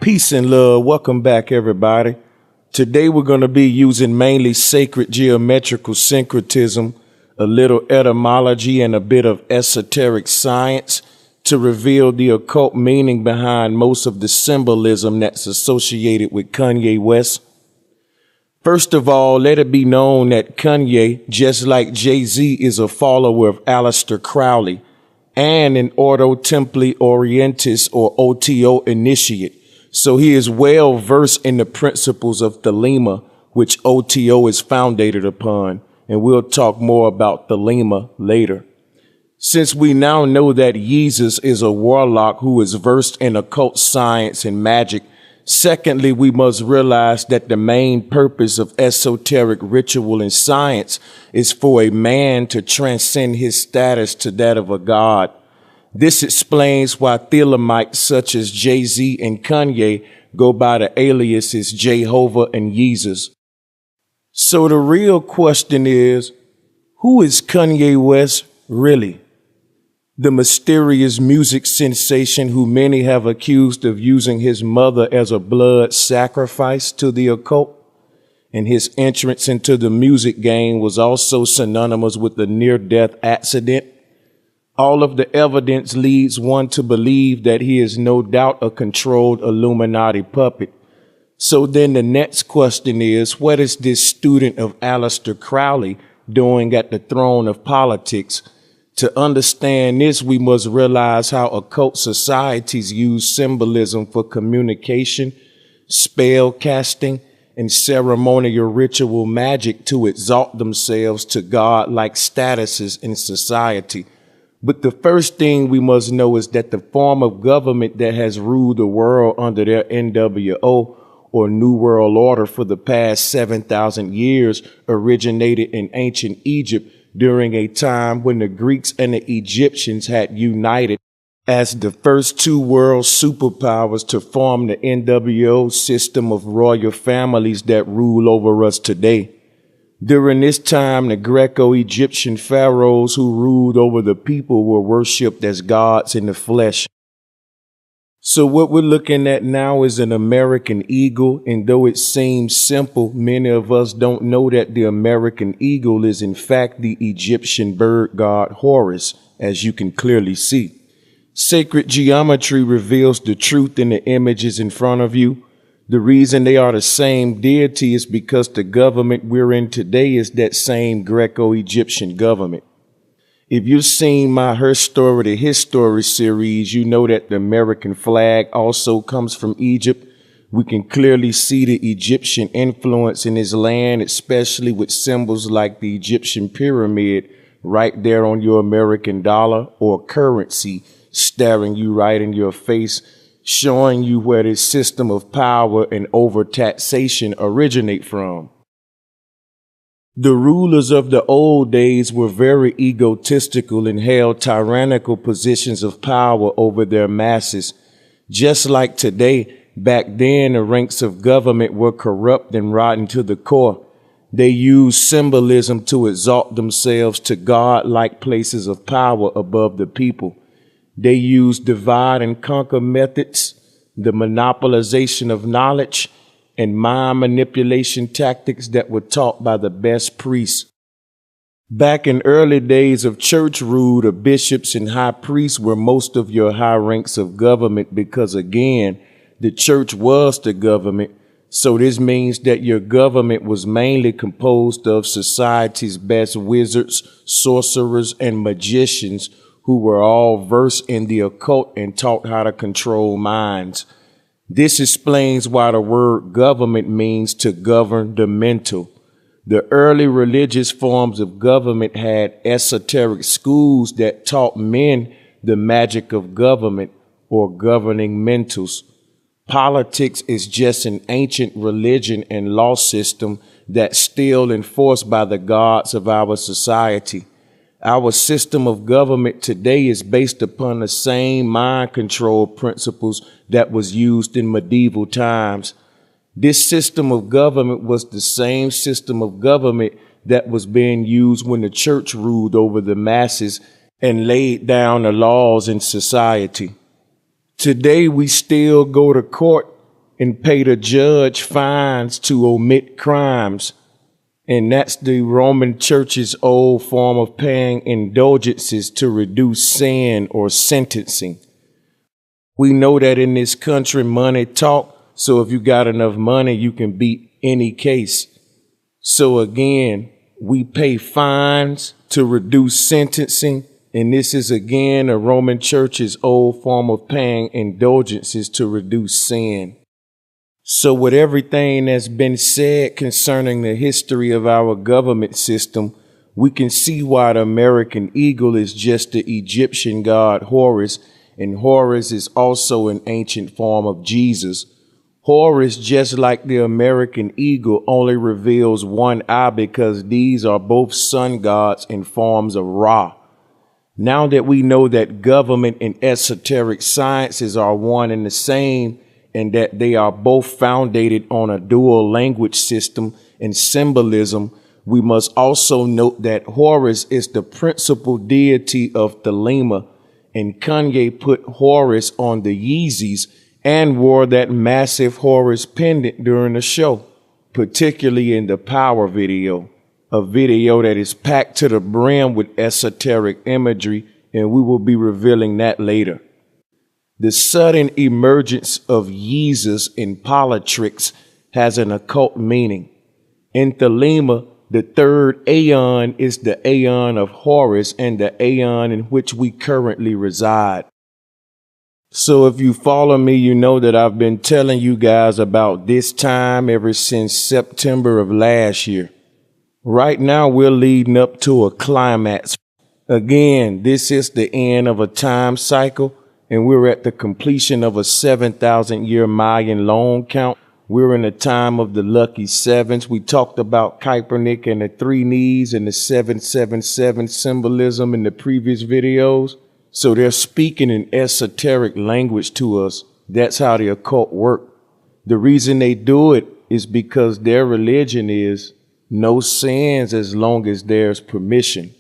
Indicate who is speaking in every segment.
Speaker 1: Peace and love. Welcome back, everybody. Today we're going to be using mainly sacred geometrical syncretism, a little etymology, and a bit of esoteric science to reveal the occult meaning behind most of the symbolism that's associated with Kanye West. First of all, let it be known that Kanye, just like Jay-Z, is a follower of Aleister Crowley and an Ordo Templi Orientis or OTO initiate. So he is well versed in the principles of Thelema, which OTO is founded upon, and we'll talk more about Thelema later. Since we now know that Yeezus is a warlock who is versed in occult science and magic, secondly, we must realize that the main purpose of esoteric ritual and science is for a man to transcend his status to that of a god. This explains why Thelemites such as Jay-Z and Kanye go by the aliases Jehovah and Yeezus. So the real question is, who is Kanye West really? The mysterious music sensation who many have accused of using his mother as a blood sacrifice to the occult, and his entrance into the music game was also synonymous with a near-death accident. All of the evidence leads one to believe that he is no doubt a controlled Illuminati puppet. So then the next question is, what is this student of Aleister Crowley doing at the throne of politics? To understand this, we must realize how occult societies use symbolism for communication, spell casting, and ceremonial ritual magic to exalt themselves to God-like statuses in society. But the first thing we must know is that the form of government that has ruled the world under their NWO or New World Order for the past 7,000 years originated in ancient Egypt during a time when the Greeks and the Egyptians had united as the first two world superpowers to form the NWO system of royal families that rule over us today. During this time, the Greco-Egyptian pharaohs who ruled over the people were worshipped as gods in the flesh. So what we're looking at now is an American eagle, and though it seems simple, many of us don't know that the American eagle is in fact the Egyptian bird god Horus, as you can clearly see. Sacred geometry reveals the truth in the images in front of you. The reason they are the same deity is because the government we're in today is that same Greco-Egyptian government. If you've seen my Her Story to His Story series, you know that the American flag also comes from Egypt. We can clearly see the Egyptian influence in his land, especially with symbols like the Egyptian pyramid right there on your American dollar or currency, staring you right in your face, showing you where this system of power and overtaxation originate from. The rulers of the old days were very egotistical and held tyrannical positions of power over their masses. Just like today, back then the ranks of government were corrupt and rotten to the core. They used symbolism to exalt themselves to God-like places of power above the people. They use divide and conquer methods, the monopolization of knowledge, and mind manipulation tactics that were taught by the best priests. Back in early days of church rule, the bishops and high priests were most of your high ranks of government because, again, the church was the government. So this means that your government was mainly composed of society's best wizards, sorcerers, and magicians who were all versed in the occult and taught how to control minds. This explains why the word government means to govern the mental. The early religious forms of government had esoteric schools that taught men the magic of government or governing mentals. Politics is just an ancient religion and law system that's still enforced by the gods of our society. Our system of government today is based upon the same mind control principles that was used in medieval times. This system of government was the same system of government that was being used when the church ruled over the masses and laid down the laws in society. Today, we still go to court and pay the judge fines to omit crimes. And that's the Roman Church's old form of paying indulgences to reduce sin or sentencing. We know that in this country, money talk. So if you got enough money, you can beat any case. So again, we pay fines to reduce sentencing. And this is again the Roman Church's old form of paying indulgences to reduce sin. So with everything that's been said concerning the history of our government system, we can see why the American eagle is just the Egyptian god Horus, and Horus is also an ancient form of Jesus. Horus, just like the American eagle, only reveals one eye because these are both sun gods in forms of Ra. Now that we know that government and esoteric sciences are one and the same, and that they are both founded on a dual language system and symbolism, we must also note that Horus is the principal deity of Thelema, and Kanye put Horus on the Yeezus and wore that massive Horus pendant during the show, particularly in the Power video, a video that is packed to the brim with esoteric imagery, and we will be revealing that later. The sudden emergence of Yeezus in politics has an occult meaning. In Thelema, the third Aeon is the Aeon of Horus and the Aeon in which we currently reside. So if you follow me, you know that I've been telling you guys about this time ever since September of last year. Right now, we're leading up to a climax. Again, this is the end of a time cycle, and we're at the completion of a 7,000-year Mayan long count. We're in the time of the lucky sevens. We talked about Kaepernick and the three knees and the 777 symbolism in the previous videos. So they're speaking in esoteric language to us. That's how the occult work. The reason they do it is because their religion is no sins as long as there's permission.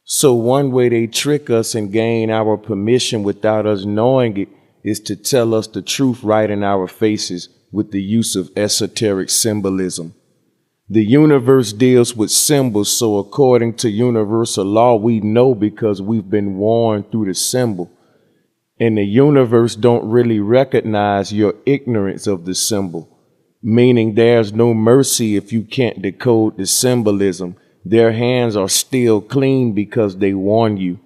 Speaker 1: So one way they trick us and gain our permission without us knowing it is to tell us the truth right in our faces with the use of esoteric symbolism. The universe deals with symbols, so according to universal law, we know because we've been warned through the symbol. And the universe don't really recognize your ignorance of the symbol, meaning there's no mercy if you can't decode the symbolism. Their hands are still clean because they warn you.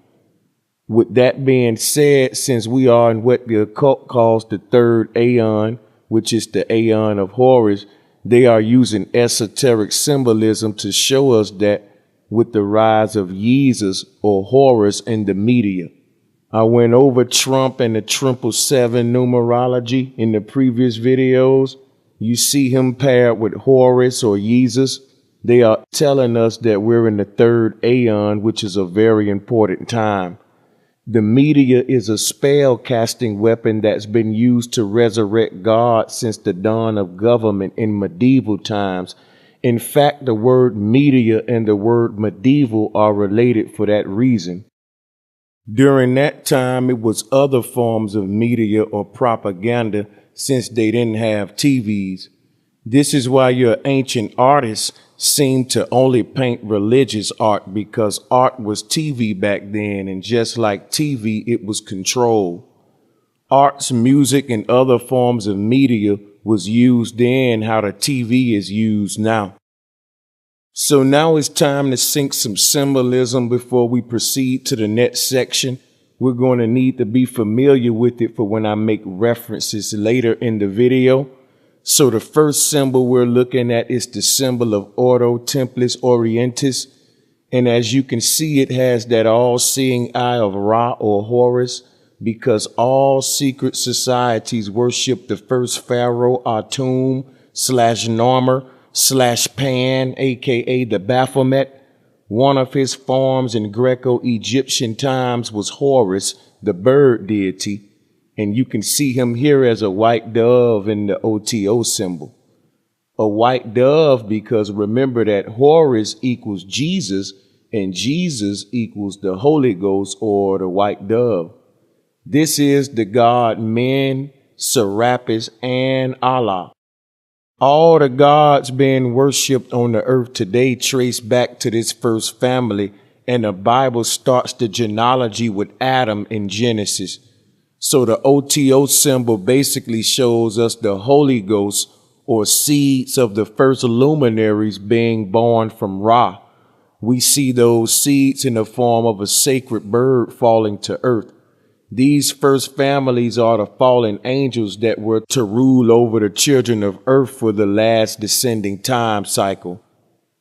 Speaker 1: With that being said, since we are in what the occult calls the third Aeon, which is the Aeon of Horus, they are using esoteric symbolism to show us that with the rise of Yeezus or Horus in the media. I went over Trump and the 777 numerology in the previous videos. You see him paired with Horus or Yeezus. They are telling us that we're in the third Aeon, which is a very important time. The media is a spell casting weapon that's been used to resurrect God since the dawn of government in medieval times. In fact, the word media and the word medieval are related for that reason. During that time, it was other forms of media or propaganda since they didn't have TVs. This is why your ancient artists seem to only paint religious art, because art was TV back then, and just like TV, it was controlled. Arts, music, and other forms of media was used then how the TV is used now. So now it's time to sink some symbolism before we proceed to the next section. We're going to need to be familiar with it for when I make references later in the video. So the first symbol we're looking at is the symbol of Ordo Templis Orientis. And as you can see, it has that all-seeing eye of Ra or Horus, because all secret societies worship the first pharaoh Atum /Narmer /Pan, aka the Baphomet. One of his forms in Greco-Egyptian times was Horus, the bird deity. And you can see him here as a white dove in the OTO symbol. A white dove because remember that Horus equals Jesus and Jesus equals the Holy Ghost or the white dove. This is the god Men Serapis, and Allah. All the gods being worshipped on the earth today trace back to this first family, and the Bible starts the genealogy with Adam in Genesis. So the OTO symbol basically shows us the Holy Ghost, or seeds of the first luminaries being born from Ra. We see those seeds in the form of a sacred bird falling to earth. These first families are the fallen angels that were to rule over the children of earth for the last descending time cycle.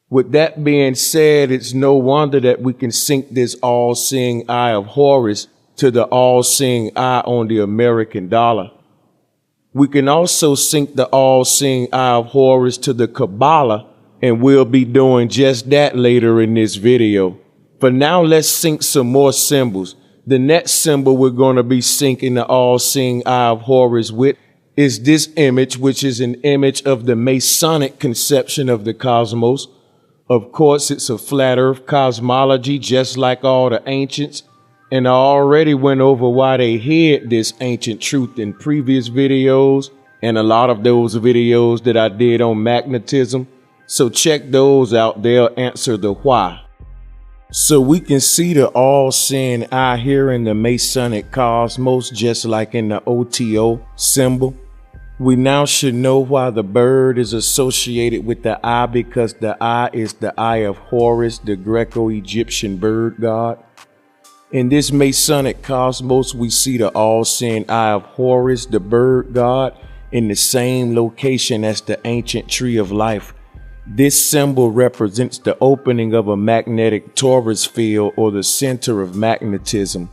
Speaker 1: With that being said, it's no wonder that we can sync this all-seeing eye of Horus to the all-seeing eye on the American dollar. We can also sync the all-seeing eye of Horus to the Kabbalah, and we'll be doing just that later in this video. For now, let's sync some more symbols. The next symbol we're going to be syncing the all-seeing eye of Horus with is this image, which is an image of the Masonic conception of the cosmos. Of course, it's a flat earth cosmology, just like all the ancients. And I already went over why they hid this ancient truth in previous videos and a lot of those videos that I did on magnetism. So check those out, they'll answer the why. So we can see the all-seeing eye here in the Masonic cosmos, just like in the OTO symbol. We now should know why the bird is associated with the eye, because the eye is the eye of Horus, the Greco-Egyptian bird god. In this Masonic cosmos, we see the all-seeing eye of Horus, the bird god, in the same location as the ancient tree of life. This symbol represents the opening of a magnetic torus field, or the center of magnetism.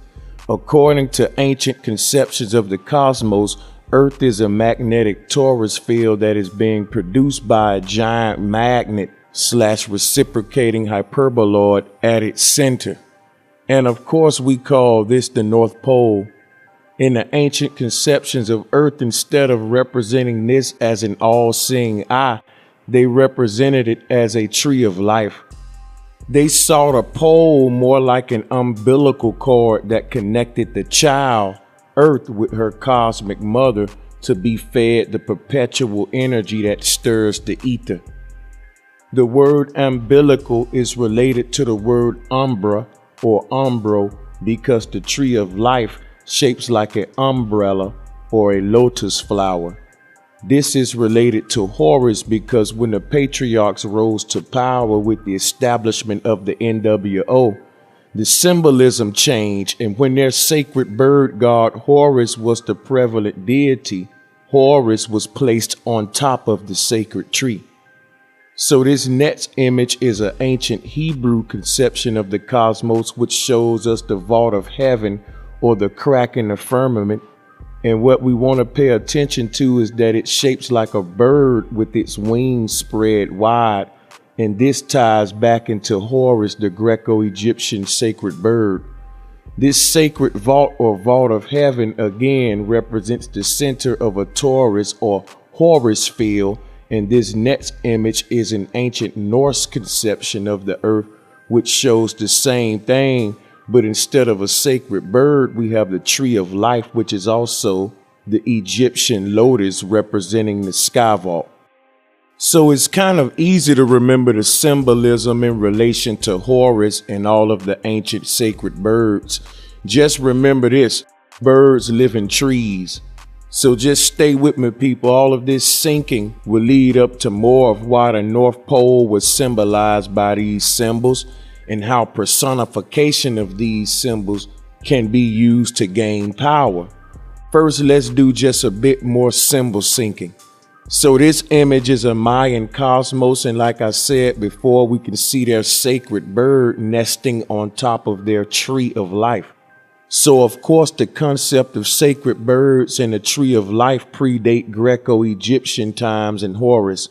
Speaker 1: According to ancient conceptions of the cosmos, Earth is a magnetic torus field that is being produced by a giant magnet / reciprocating hyperboloid at its center. And of course, we call this the North Pole. In the ancient conceptions of Earth, instead of representing this as an all-seeing eye, they represented it as a tree of life. They saw the pole more like an umbilical cord that connected the child, Earth, with her cosmic mother to be fed the perpetual energy that stirs the ether. The word umbilical is related to the word umbra or umbro, because the tree of life shapes like an umbrella or a lotus flower. This is related to Horus because when the patriarchs rose to power with the establishment of the NWO, the symbolism changed, and when their sacred bird god Horus was the prevalent deity, Horus was placed on top of the sacred tree. So this next image is an ancient Hebrew conception of the cosmos, which shows us the vault of heaven, or the crack in the firmament. And what we want to pay attention to is that it shapes like a bird with its wings spread wide. And this ties back into Horus, the Greco-Egyptian sacred bird. This sacred vault, or vault of heaven, again represents the center of a torus or Horus field. And this next image is an ancient Norse conception of the earth, which shows the same thing, but instead of a sacred bird, we have the tree of life, which is also the Egyptian lotus representing the sky vault. So it's kind of easy to remember the symbolism in relation to Horus and all of the ancient sacred birds. Just remember this: birds live in trees. So just stay with me, people. All of this syncing will lead up to more of why the North Pole was symbolized by these symbols, and how personification of these symbols can be used to gain power. First, let's do just a bit more symbol syncing. So this image is a Mayan cosmos, and like I said before, we can see their sacred bird nesting on top of their tree of life. So of course, the concept of sacred birds and the tree of life predate Greco-Egyptian times and Horus.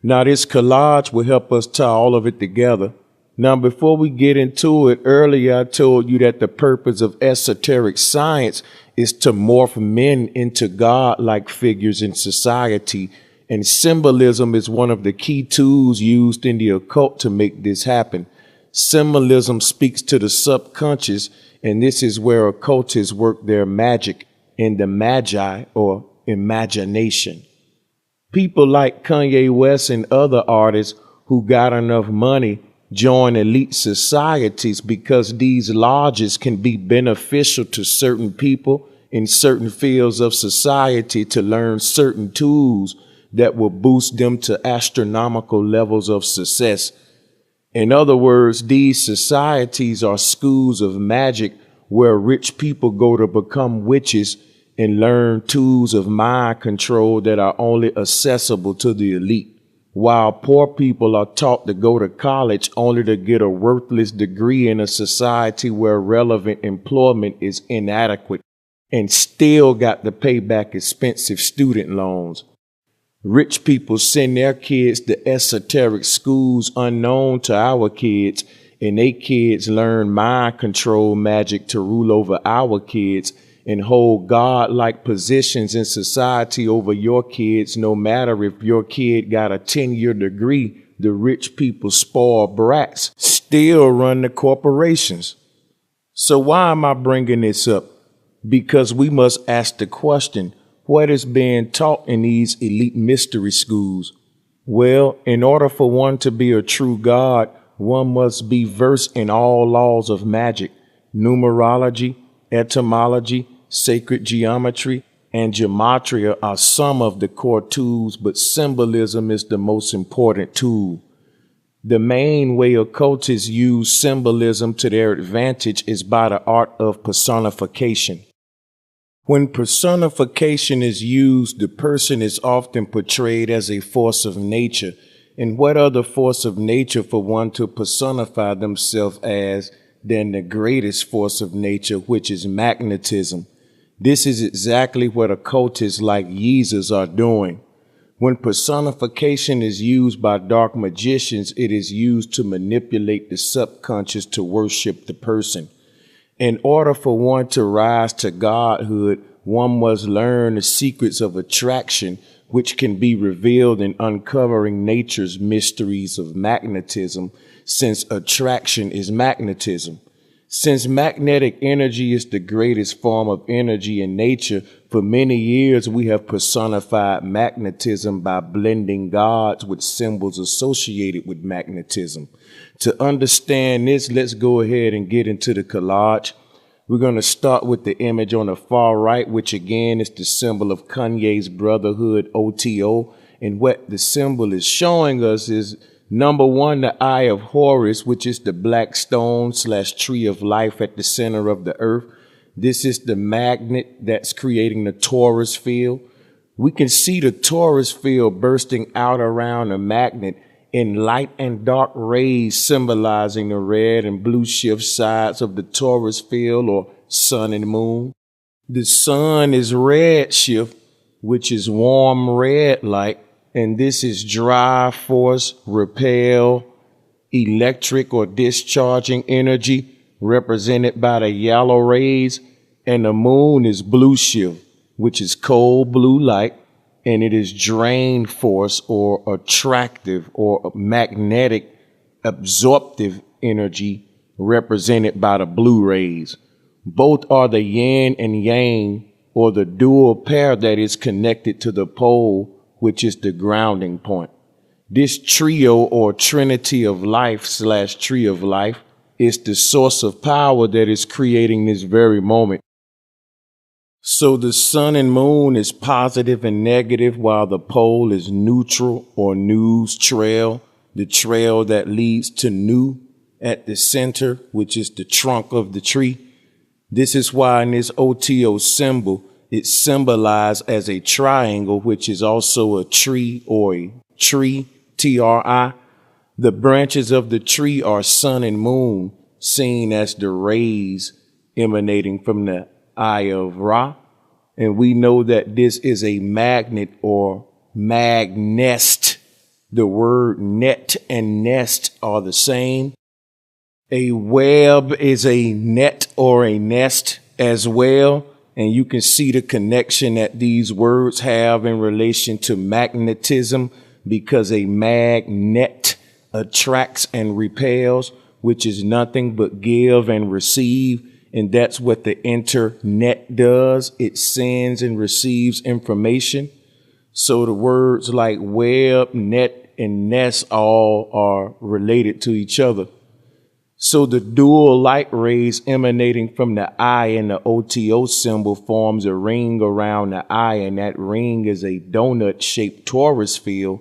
Speaker 1: Now this collage will help us tie all of it together. Now, before we get into it, earlier I told you that the purpose of esoteric science is to morph men into God-like figures in society, and symbolism is one of the key tools used in the occult to make this happen. Symbolism speaks to the subconscious, and this is where occultists work their magic, and the magi, or imagination. People like Kanye West and other artists who got enough money join elite societies because these lodges can be beneficial to certain people in certain fields of society to learn certain tools that will boost them to astronomical levels of success. In other words, these societies are schools of magic where rich people go to become witches and learn tools of mind control that are only accessible to the elite, while poor people are taught to go to college only to get a worthless degree in a society where relevant employment is inadequate and still got to pay back expensive student loans. Rich people send their kids to esoteric schools unknown to our kids, and they kids learn mind control magic to rule over our kids and hold God-like positions in society over your kids. No matter if your kid got a 10-year degree, the rich people spoiled brats still run the corporations. So why am I bringing this up? Because we must ask the question, what is being taught in these elite mystery schools? Well, in order for one to be a true God, one must be versed in all laws of magic, numerology, etymology, sacred geometry, and gematria are some of the core tools, but symbolism is the most important tool. The main way occultists use symbolism to their advantage is by the art of personification. When personification is used, the person is often portrayed as a force of nature. And what other force of nature for one to personify themselves as than the greatest force of nature, which is magnetism? This is exactly what occultists like Yeezus are doing. When personification is used by dark magicians, it is used to manipulate the subconscious to worship the person. In order for one to rise to godhood, one must learn the secrets of attraction, which can be revealed in uncovering nature's mysteries of magnetism, since attraction is magnetism. Since magnetic energy is the greatest form of energy in nature, for many years we have personified magnetism by blending gods with symbols associated with magnetism. To understand this, let's go ahead and get into the collage. We're going to start with the image on the far right, which again is the symbol of Kanye's brotherhood, OTO. And what the symbol is showing us is number one, the Eye of Horus, which is the black stone / tree of life at the center of the earth. This is the magnet that's creating the torus field. We can see the torus field bursting out around the magnet in light and dark rays, symbolizing the red and blue shift sides of the torus field, or sun and moon. The sun is red shift, which is warm red light, and this is dry force, repel, electric or discharging energy, represented by the yellow rays, and the moon is blue shift, which is cold blue light, and it is drain force or attractive or magnetic absorptive energy, represented by the blue rays. Both are the yin and yang, or the dual pair that is connected to the pole, which is the grounding point. This trio or trinity of life / tree of life is the source of power that is creating this very moment. So the sun and moon is positive and negative, while the pole is neutral or news trail, the trail that leads to new at the center, which is the trunk of the tree. This is why in this OTO symbol, it's symbolized as a triangle, which is also a tree or a tree, TRI. The branches of the tree are sun and moon, seen as the rays emanating from the Eye of Ra. And we know that this is a magnet or magnest. The word net and nest are the same. A web is a net or a nest as well. And you can see the connection that these words have in relation to magnetism, because a magnet attracts and repels, which is nothing but give and receive. And that's what the internet does. It sends and receives information. So the words like web, net, and nest all are related to each other. So the dual light rays emanating from the eye and the OTO symbol forms a ring around the eye, and that ring is a donut-shaped torus field,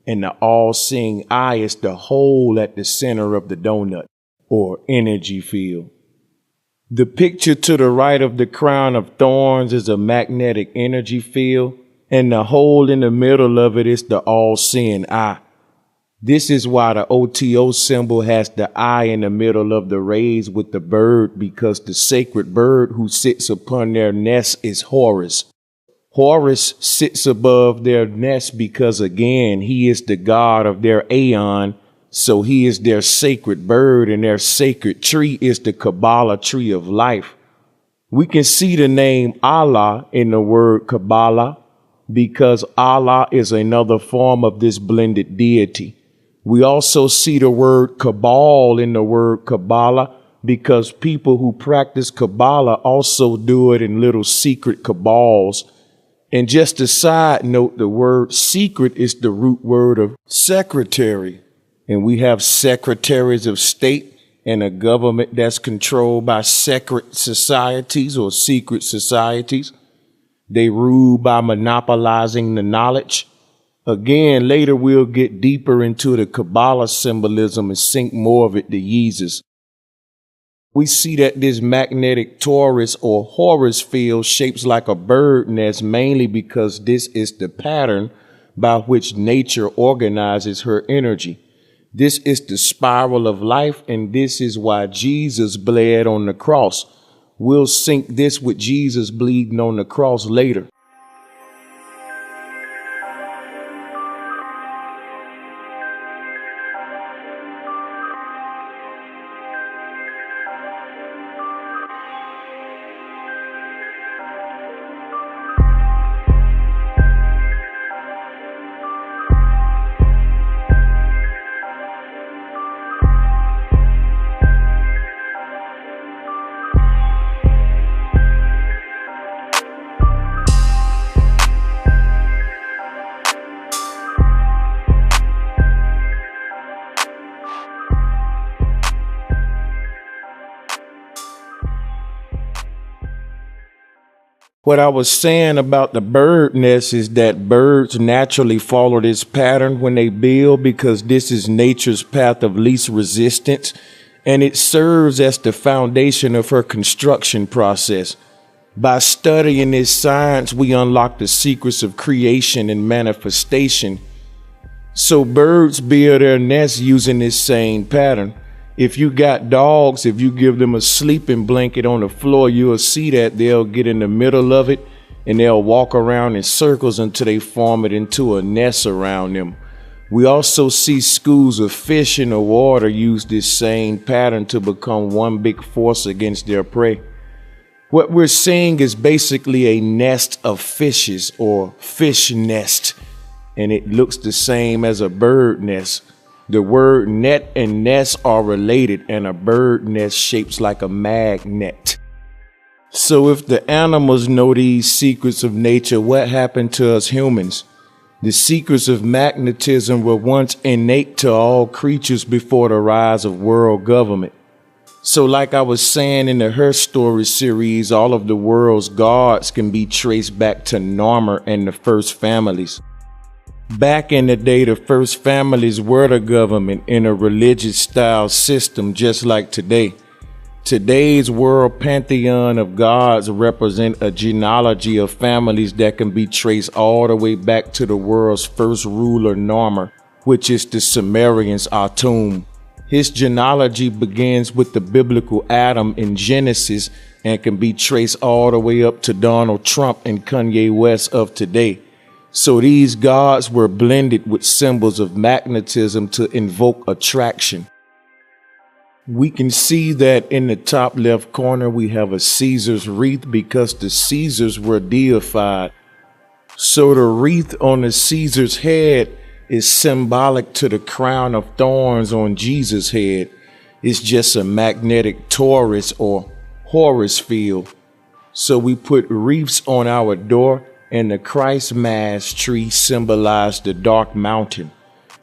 Speaker 1: and the all-seeing eye is the hole at the center of the donut, or energy field. The picture to the right of the crown of thorns is a magnetic energy field, and the hole in the middle of it is the all-seeing eye. This is why the OTO symbol has the eye in the middle of the rays with the bird, because the sacred bird who sits upon their nest is Horus. Horus sits above their nest because, again, he is the god of their Aeon, so he is their sacred bird, and their sacred tree is the Kabbalah tree of life. We can see the name Allah in the word Kabbalah because Allah is another form of this blended deity. We also see the word Cabal in the word Kabbalah because people who practice Kabbalah also do it in little secret cabals. And just a side note, the word secret is the root word of secretary. And we have secretaries of state and a government that's controlled by secret societies or secret societies. They rule by monopolizing the knowledge. Again, later we'll get deeper into the Kabbalah symbolism and sink more of it to Yeezus. We see that this magnetic torus or Horus field shapes like a bird nest mainly because this is the pattern by which nature organizes her energy. This is the spiral of life, and this is why Jesus bled on the cross. We'll sync this with Jesus bleeding on the cross later. What I was saying about the bird nest is that birds naturally follow this pattern when they build because this is nature's path of least resistance, and it serves as the foundation of her construction process. By studying this science, we unlock the secrets of creation and manifestation. So birds build their nests using this same pattern. If you got dogs, if you give them a sleeping blanket on the floor, you'll see that they'll get in the middle of it and they'll walk around in circles until they form it into a nest around them. We also see schools of fish in the water use this same pattern to become one big force against their prey. What we're seeing is basically a nest of fishes or fish nest, and it looks the same as a bird nest. The word net and nest are related, and a bird nest shapes like a magnet. So if the animals know these secrets of nature, what happened to us humans? The secrets of magnetism were once innate to all creatures before the rise of world government. So like I was saying in the Her Story series, all of the world's gods can be traced back to Narmer and the first families. Back in the day, the first families were the government in a religious style system just like today. Today's world pantheon of gods represent a genealogy of families that can be traced all the way back to the world's first ruler, Narmer, which is the Sumerians' Atum. His genealogy begins with the biblical Adam in Genesis and can be traced all the way up to Donald Trump and Kanye West of today. So these gods were blended with symbols of magnetism to invoke attraction. We can see that in the top left corner we have a Caesar's wreath because the Caesars were deified. So the wreath on the Caesar's head is symbolic to the crown of thorns on Jesus' head. It's just a magnetic torus or Horus field. So we put wreaths on our door, and the Christ Mass tree symbolized the dark mountain.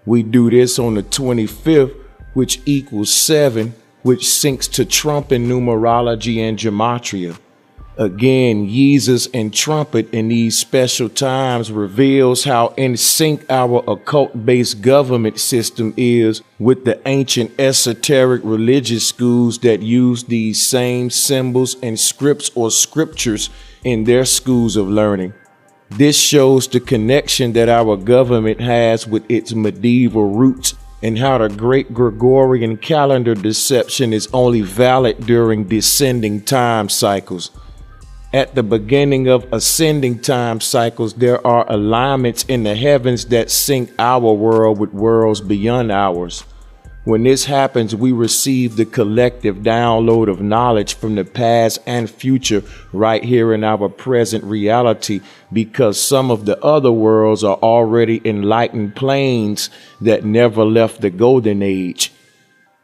Speaker 1: We do this on the 25th, which equals 7, which syncs to trumpet numerology and gematria. Again, Yeezus and trumpet in these special times reveals how in sync our occult-based government system is with the ancient esoteric religious schools that use these same symbols and scripts or scriptures in their schools of learning. This shows the connection that our government has with its medieval roots and how the great Gregorian calendar deception is only valid during descending time cycles. At the beginning of ascending time cycles, there are alignments in the heavens that sync our world with worlds beyond ours. When this happens, we receive the collective download of knowledge from the past and future right here in our present reality, because some of the other worlds are already enlightened planes that never left the golden age.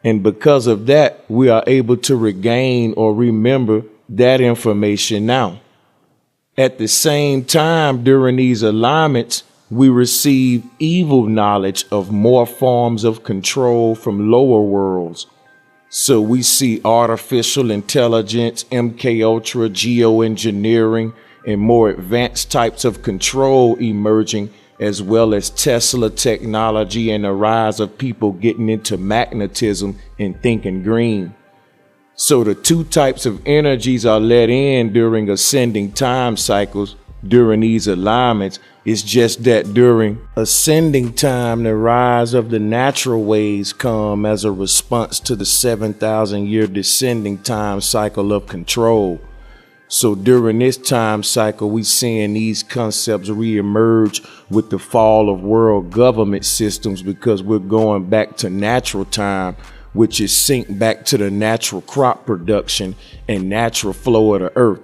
Speaker 1: And because of that, we are able to regain or remember that information now. At the same time, during these alignments, we receive evil knowledge of more forms of control from lower worlds. So we see artificial intelligence, MK Ultra, geoengineering, and more advanced types of control emerging, as well as Tesla technology and the rise of people getting into magnetism and thinking green. So the two types of energies are let in during ascending time cycles during these alignments. It's just that during ascending time, the rise of the natural ways come as a response to the 7,000-year descending time cycle of control. So during this time cycle, we seeing these concepts reemerge with the fall of world government systems, because we're going back to natural time, which is synced back to the natural crop production and natural flow of the earth.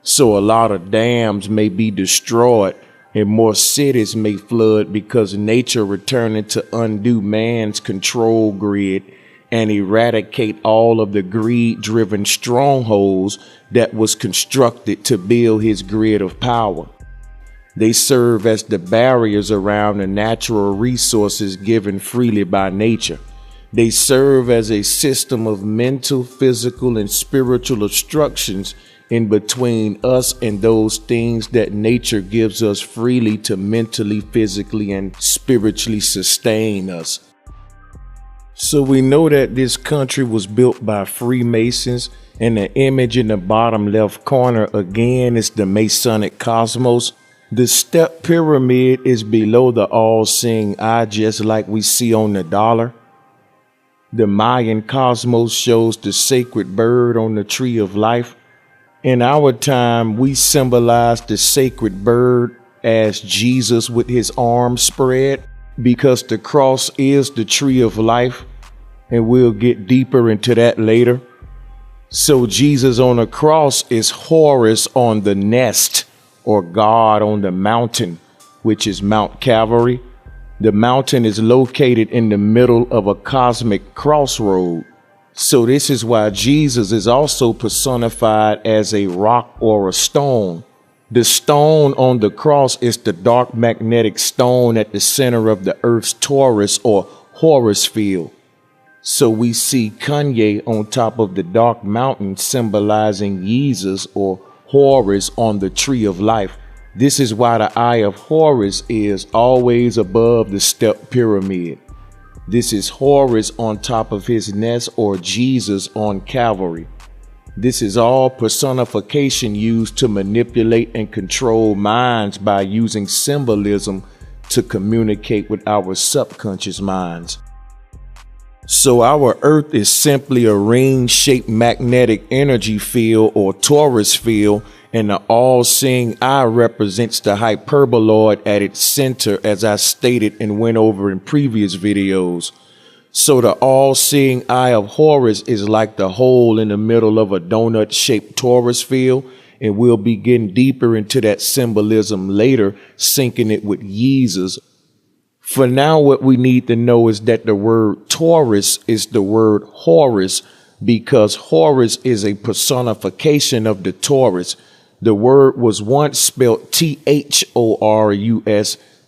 Speaker 1: So a lot of dams may be destroyed and more cities may flood because nature returning to undo man's control grid and eradicate all of the greed-driven strongholds that was constructed to build his grid of power. They serve as the barriers around the natural resources given freely by nature. They serve as a system of mental, physical, and spiritual obstructions in between us and those things that nature gives us freely to mentally, physically, and spiritually sustain us. So we know that this country was built by Freemasons, and the image in the bottom left corner again is the Masonic cosmos. The step pyramid is below the all-seeing eye, just like we see on the dollar. The Mayan cosmos shows the sacred bird on the tree of life. In our time, we symbolize the sacred bird as Jesus with his arms spread, because the cross is the tree of life, and we'll get deeper into that later. So Jesus on the cross is Horus on the nest, or God on the mountain, which is Mount Calvary. The mountain is located in the middle of a cosmic crossroad. So this is why Jesus is also personified as a rock or a stone. The stone on the cross is the dark magnetic stone at the center of the earth's torus or Horus field. So we see Kanye on top of the dark mountain, symbolizing Yeezus or Horus on the tree of life. This is why the Eye of Horus is always above the step pyramid. This is Horus on top of his nest, or Jesus on Calvary. This is all personification used to manipulate and control minds by using symbolism to communicate with our subconscious minds. So our Earth is simply a ring-shaped magnetic energy field or torus field, and the all-seeing eye represents the hyperboloid at its center, as I stated and went over in previous videos. So the all-seeing eye of Horus is like the hole in the middle of a donut-shaped torus field, and we'll be getting deeper into that symbolism later, syncing it with Yeezus. For now, what we need to know is that the word Taurus is the word Horus, because Horus is a personification of the Taurus. The word was once spelled Thorus,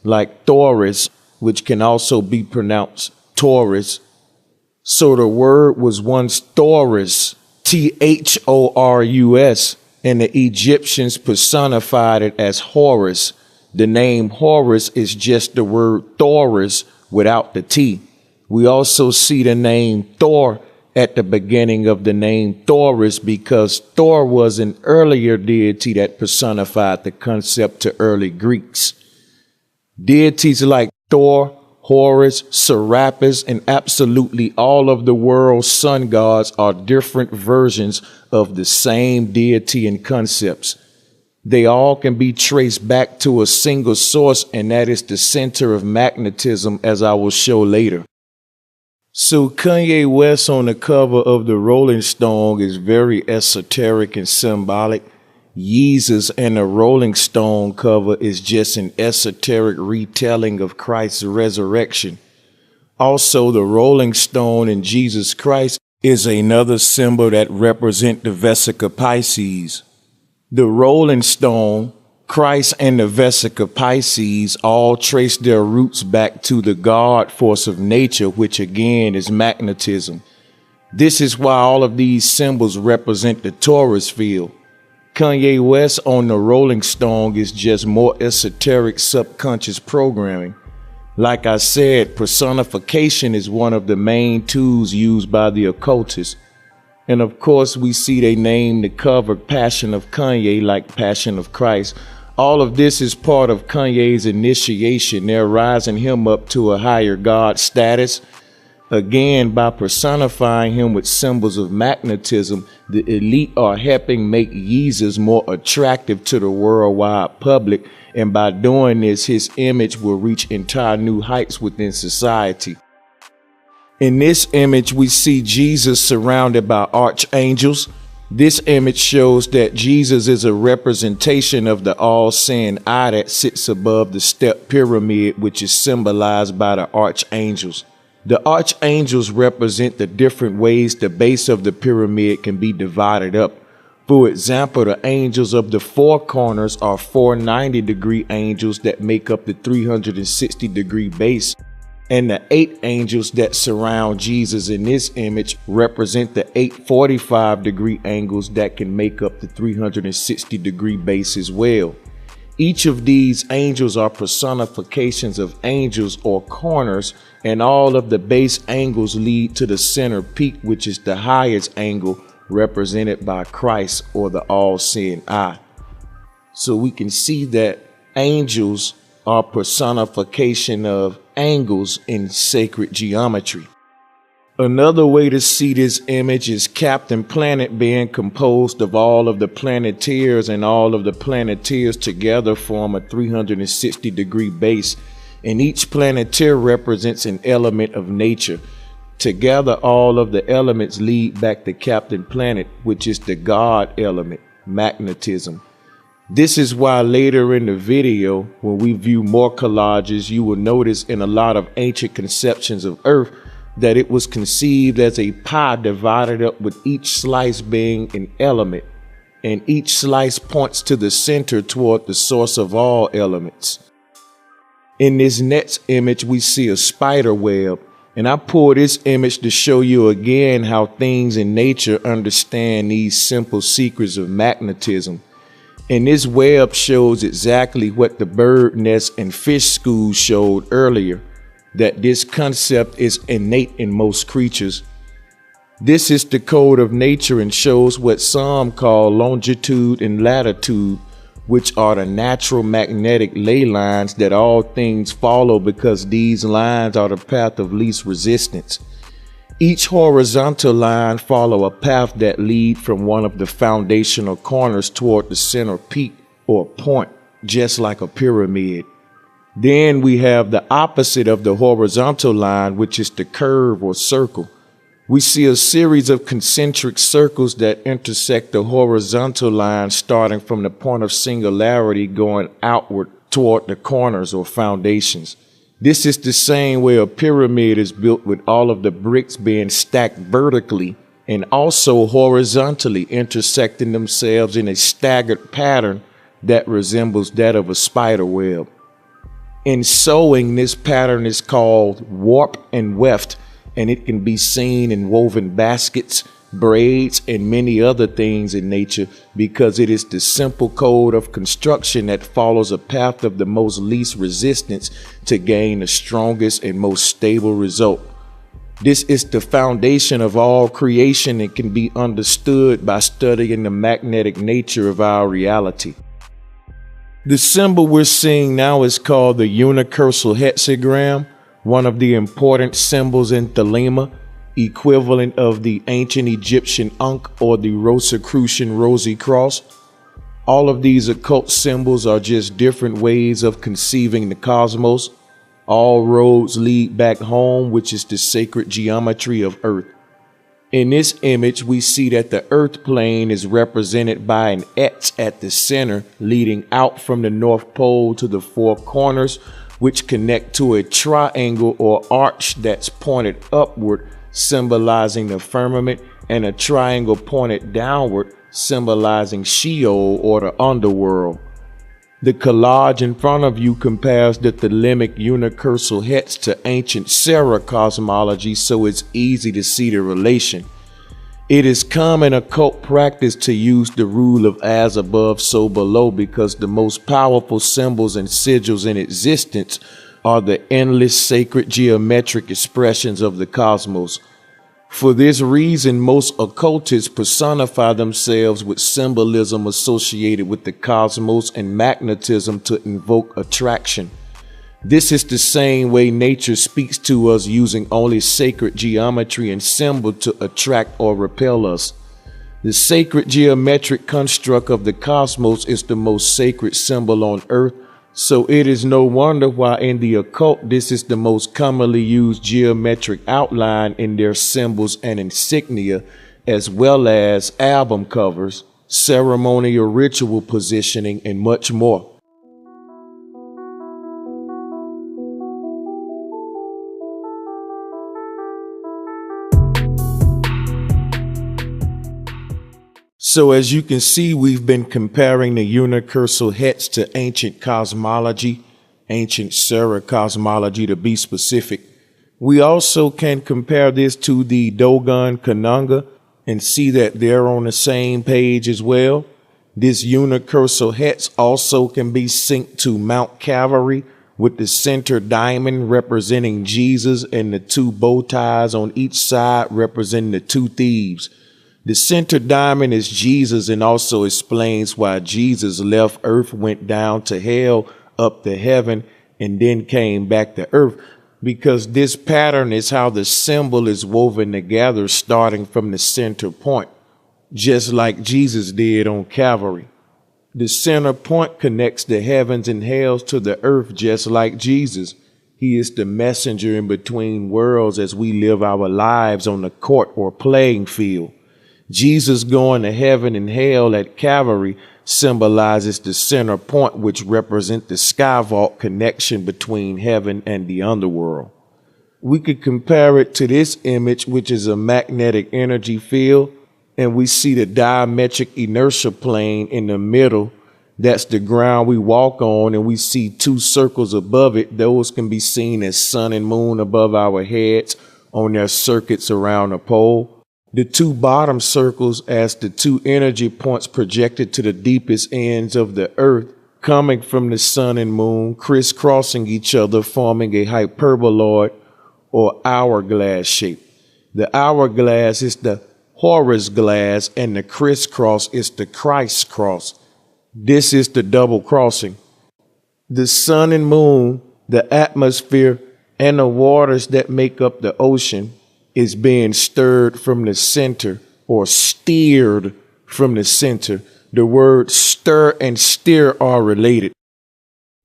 Speaker 1: like Taurus, which can also be pronounced Taurus. So the word was once Taurus, Thorus, and the Egyptians personified it as Horus. The name Horus is just the word Taurus without the T. We also see the name Thor at the beginning of the name Taurus because Thor was an earlier deity that personified the concept to early Greeks. Deities like Thor, Horus, Serapis, and absolutely all of the world's sun gods are different versions of the same deity and concepts. They all can be traced back to a single source, and that is the center of magnetism, as I will show later. So Kanye West on the cover of the Rolling Stone is very esoteric and symbolic. Yeezus and the Rolling Stone cover is just an esoteric retelling of Christ's resurrection. Also, the Rolling Stone and Jesus Christ is another symbol that represent the Vesica Pisces. The Rolling Stone, Christ, and the Vesica Pisces all trace their roots back to the God force of nature, which again is magnetism. This is why all of these symbols represent the Taurus field. Kanye West on the Rolling Stone is just more esoteric subconscious programming. Like I said, personification is one of the main tools used by the occultists. And of course, we see they name the cover Passion of Kanye like Passion of Christ. All of this is part of Kanye's initiation. They're rising him up to a higher God status. Again, by personifying him with symbols of magnetism, the elite are helping make Yeezus more attractive to the worldwide public. And by doing this, his image will reach entire new heights within society. In this image, we see Jesus surrounded by archangels. This image shows that Jesus is a representation of the all-seeing eye that sits above the step pyramid, which is symbolized by the archangels. The archangels represent the different ways the base of the pyramid can be divided up. For example, the angels of the four corners are 490-degree angels that make up the 360-degree base. And the 8 angels that surround Jesus in this image represent the 8 45-degree angles that can make up the 360-degree base as well. Each of these angels are personifications of angels or corners, and all of the base angles lead to the center peak, which is the highest angle represented by Christ or the all-seeing eye. So we can see that angels are personification of angles in sacred geometry. Another way to see this image is Captain Planet being composed of all of the Planeteers, and all of the Planeteers together form a 360-degree base, and each Planeteer represents an element of nature. Together, all of the elements lead back to Captain Planet, which is the God element, magnetism. This is why later in the video, when we view more collages, you will notice in a lot of ancient conceptions of Earth that it was conceived as a pie divided up with each slice being an element, and each slice points to the center toward the source of all elements. In this next image, we see a spider web, and I pull this image to show you again how things in nature understand these simple secrets of magnetism. And this web shows exactly what the bird nest and fish schools showed earlier, that this concept is innate in most creatures. This is the code of nature and shows what some call longitude and latitude, which are the natural magnetic ley lines that all things follow because these lines are the path of least resistance. Each horizontal line follows a path that leads from one of the foundational corners toward the center peak or point, just like a pyramid. Then we have the opposite of the horizontal line, which is the curve or circle. We see a series of concentric circles that intersect the horizontal line starting from the point of singularity going outward toward the corners or foundations. This is the same way a pyramid is built, with all of the bricks being stacked vertically and also horizontally intersecting themselves in a staggered pattern that resembles that of a spider web. In sewing, this pattern is called warp and weft, and it can be seen in woven baskets, braids, and many other things in nature because it is the simple code of construction that follows a path of the most least resistance to gain the strongest and most stable result. This is the foundation of all creation and can be understood by studying the magnetic nature of our reality. The symbol we're seeing now is called the unicursal hexagram, one of the important symbols in Thelema, equivalent of the ancient Egyptian Ankh or the Rosicrucian Rosy Cross. All of these occult symbols are just different ways of conceiving the cosmos. All roads lead back home, which is the sacred geometry of Earth. In this image, we see that the Earth plane is represented by an X at the center, leading out from the North Pole to the four corners, which connect to a triangle or arch that's pointed upward, symbolizing the firmament, and a triangle pointed downward, symbolizing Sheol or the underworld. The collage in front of you compares the Thelemic unicursal hex to ancient Sarah cosmology, so it's easy to see the relation. It is common occult practice to use the rule of as above, so below, because the most powerful symbols and sigils in existence are the endless sacred geometric expressions of the cosmos. For this reason, most occultists personify themselves with symbolism associated with the cosmos and magnetism to invoke attraction. This is the same way nature speaks to us, using only sacred geometry and symbol to attract or repel us. The sacred geometric construct of the cosmos is the most sacred symbol on earth, so it is no wonder why in the occult this is the most commonly used geometric outline in their symbols and insignia, as well as album covers, ceremonial ritual positioning, and much more. So as you can see, we've been comparing the unicursal hex to ancient cosmology, ancient Sarah cosmology to be specific. We also can compare this to the Dogon Kanunga and see that they're on the same page as well. This unicursal hex also can be synced to Mount Calvary, with the center diamond representing Jesus and the two bow ties on each side representing the two thieves. The center diamond is Jesus and also explains why Jesus left earth, went down to hell, up to heaven, and then came back to earth, because this pattern is how the symbol is woven together, starting from the center point, just like Jesus did on Calvary. The center point connects the heavens and hells to the earth, just like Jesus. He is the messenger in between worlds as we live our lives on the court or playing field. Jesus going to heaven and hell at Calvary symbolizes the center point, which represents the sky vault connection between heaven and the underworld. We could compare it to this image, which is a magnetic energy field, and we see the diametric inertia plane in the middle. That's the ground we walk on, and we see two circles above it. Those can be seen as sun and moon above our heads on their circuits around the pole. The two bottom circles as the two energy points projected to the deepest ends of the earth, coming from the sun and moon, crisscrossing each other, forming a hyperboloid or hourglass shape. The hourglass is the Horus glass and the crisscross is the Christ cross. This is the double crossing. The sun and moon, the atmosphere, and the waters that make up the ocean is being stirred from the center or steered from the center. The words stir and steer are related.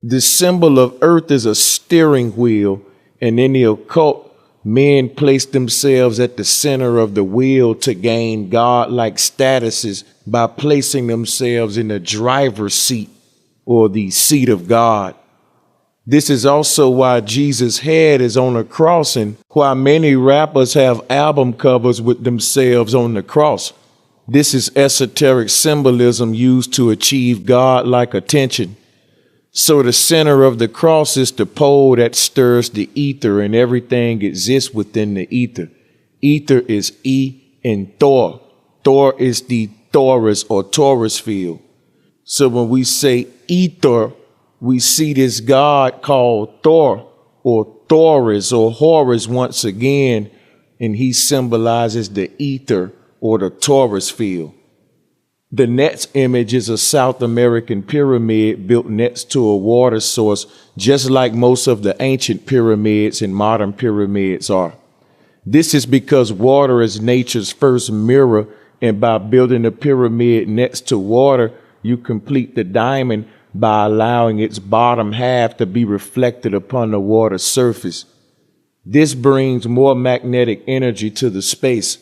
Speaker 1: The symbol of earth is a steering wheel, and in the occult, men place themselves at the center of the wheel to gain God-like statuses by placing themselves in the driver's seat or the seat of God. This is also why Jesus' head is on a cross and why many rappers have album covers with themselves on the cross. This is esoteric symbolism used to achieve God-like attention. So the center of the cross is the pole that stirs the ether, and everything exists within the ether. Ether is E in Thor. Thor is the Taurus or Taurus field. So when we say ether, we see this god called Thor or Taurus or Horus once again, and he symbolizes the ether or the Taurus field. The next image is a South American pyramid built next to a water source, just like most of the ancient pyramids and modern pyramids are. This is because water is nature's first mirror, and by building a pyramid next to water, you complete the diamond by allowing its bottom half to be reflected upon the water surface. This brings more magnetic energy to the space.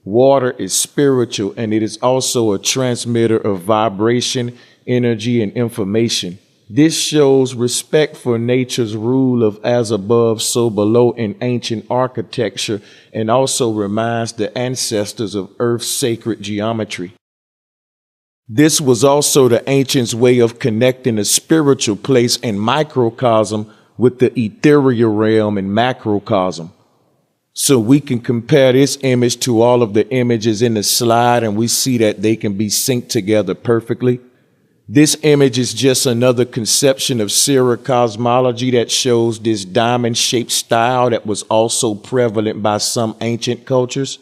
Speaker 1: Water is spiritual, and it is also a transmitter of vibration, energy, and information. This shows respect for nature's rule of as above, so below in ancient architecture, and also reminds the ancestors of Earth's sacred geometry. This was also the ancients' way of connecting the spiritual place and microcosm with the ethereal realm and macrocosm. So we can compare this image to all of the images in the slide, and we see that they can be synced together perfectly. This image is just another conception of Syriac cosmology that shows this diamond-shaped style that was also prevalent by some ancient cultures.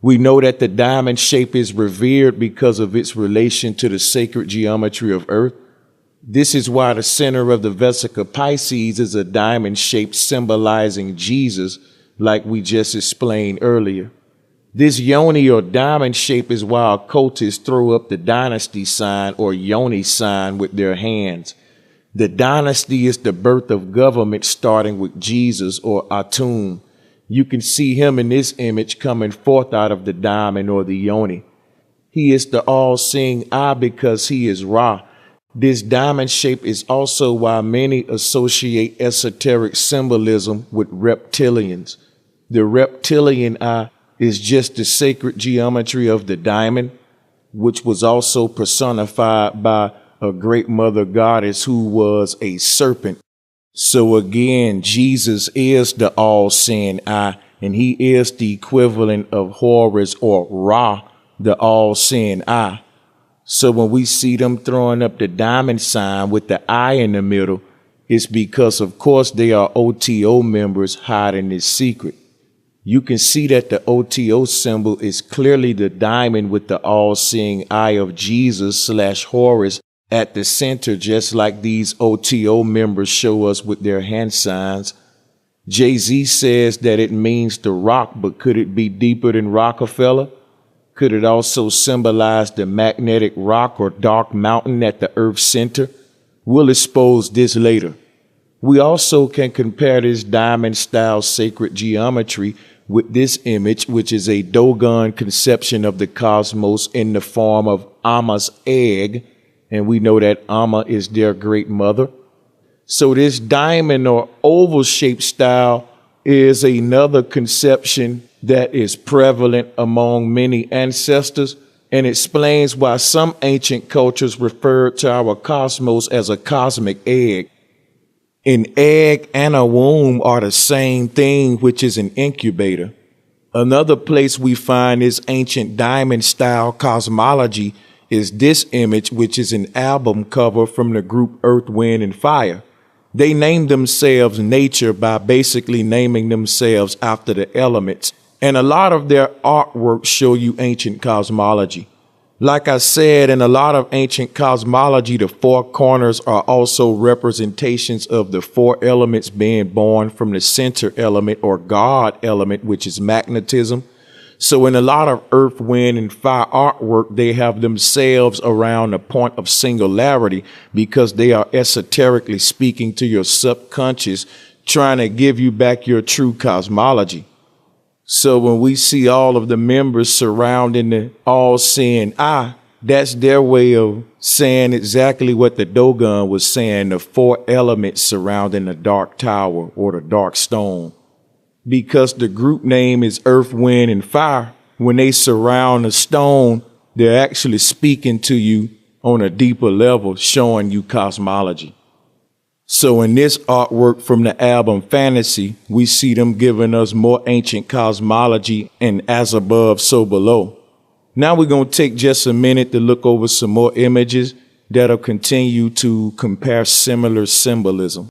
Speaker 1: We know that the diamond shape is revered because of its relation to the sacred geometry of Earth. This is why the center of the Vesica Pisces is a diamond shape symbolizing Jesus, like we just explained earlier. This yoni or diamond shape is why occultists throw up the dynasty sign or yoni sign with their hands. The dynasty is the birth of government starting with Jesus or Atum. You can see him in this image coming forth out of the diamond or the yoni. He is the all-seeing eye because he is Ra. This diamond shape is also why many associate esoteric symbolism with reptilians. The reptilian eye is just the sacred geometry of the diamond, which was also personified by a great mother goddess who was a serpent. So again, Jesus is the all-seeing eye, and he is the equivalent of Horus or Ra, the all-seeing eye. So when we see them throwing up the diamond sign with the eye in the middle, it's because, of course, they are OTO members hiding this secret. You can see that the OTO symbol is clearly the diamond with the all-seeing eye of Jesus / Horus at the center, just like these OTO members show us with their hand signs. Jay-Z says that it means the rock, but could it be deeper than Rockefeller? Could it also symbolize the magnetic rock or dark mountain at the Earth's center? We'll expose this later. We also can compare this diamond-style sacred geometry with this image, which is a Dogon conception of the cosmos in the form of Amma's egg, and we know that Amma is their great mother. So this diamond or oval-shaped style is another conception that is prevalent among many ancestors, and explains why some ancient cultures referred to our cosmos as a cosmic egg. An egg and a womb are the same thing, which is an incubator. Another place we find this ancient diamond-style cosmology is this image, which is an album cover from the group Earth, Wind, and Fire. They named themselves Nature by basically naming themselves after the elements, and a lot of their artwork show you ancient cosmology. Like I said, in a lot of ancient cosmology, the four corners are also representations of the four elements being born from the center element or God element, which is magnetism. So in a lot of Earth, Wind, and Fire artwork, they have themselves around the point of singularity because they are esoterically speaking to your subconscious, trying to give you back your true cosmology. So when we see all of the members surrounding the all-seeing eye, That's their way of saying exactly what the Dogon was saying, the four elements surrounding the dark tower or the dark stone. Because the group name is Earth, Wind, and Fire, when they surround the stone, they're actually speaking to you on a deeper level, showing you cosmology. So in this artwork from the album Fantasy, we see them giving us more ancient cosmology and as above, so below. Now we're going to take just a minute to look over some more images that'll continue to compare similar symbolism.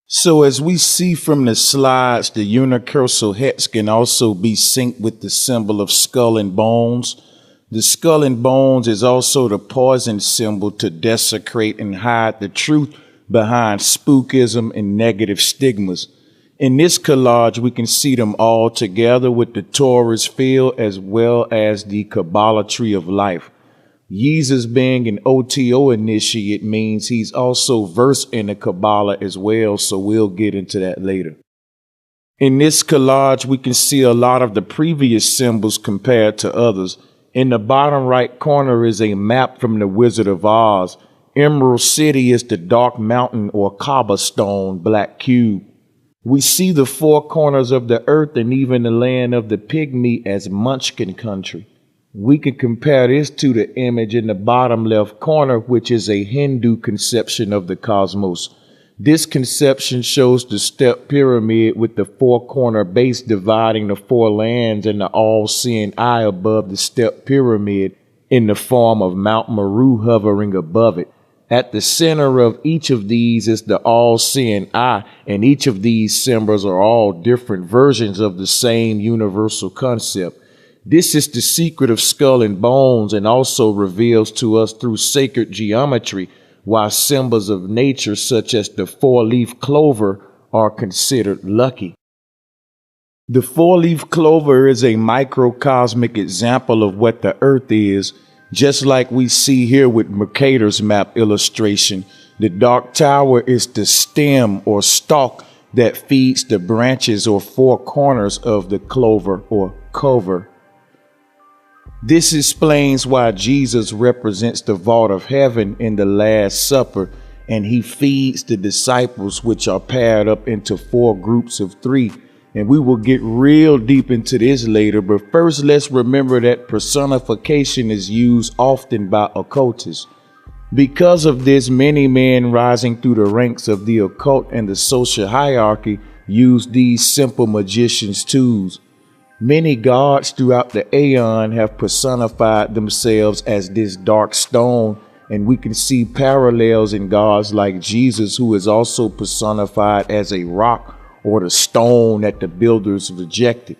Speaker 1: So as we see from the slides, the universal hex can also be synced with the symbol of skull and bones. The skull and bones is also the poison symbol to desecrate and hide the truth behind spookism and negative stigmas. In this collage, we can see them all together with the Taurus field as well as the Kabbalah tree of life. Yeezus being an OTO initiate means he's also versed in the Kabbalah as well, so we'll get into that later. In this collage, we can see a lot of the previous symbols compared to others. In the bottom right corner is a map from the Wizard of Oz. Emerald City is the dark mountain or Kaaba stone black cube. We see the four corners of the earth and even the land of the pygmy as Munchkin country. We can compare this to the image in the bottom left corner, which is a Hindu conception of the cosmos. This conception shows the step pyramid with the four-corner base dividing the four lands and the all-seeing eye above the step pyramid in the form of Mount Meru hovering above it. At the center of each of these is the all-seeing eye, and each of these symbols are all different versions of the same universal concept. This is the secret of skull and bones and also reveals to us through sacred geometry why symbols of nature such as the four-leaf clover are considered lucky. The four-leaf clover is a microcosmic example of what the earth is, just like we see here with Mercator's map illustration. The dark tower is the stem or stalk that feeds the branches or four corners of the clover or cover. This explains why Jesus represents the vault of heaven in the Last Supper, and he feeds the disciples, which are paired up into four groups of three. And we will get real deep into this later, but first let's remember that personification is used often by occultists. Because of this, many men rising through the ranks of the occult and the social hierarchy use these simple magician's tools. Many gods throughout the Aeon have personified themselves as this dark stone, and we can see parallels in gods like Jesus, who is also personified as a rock or the stone that the builders rejected.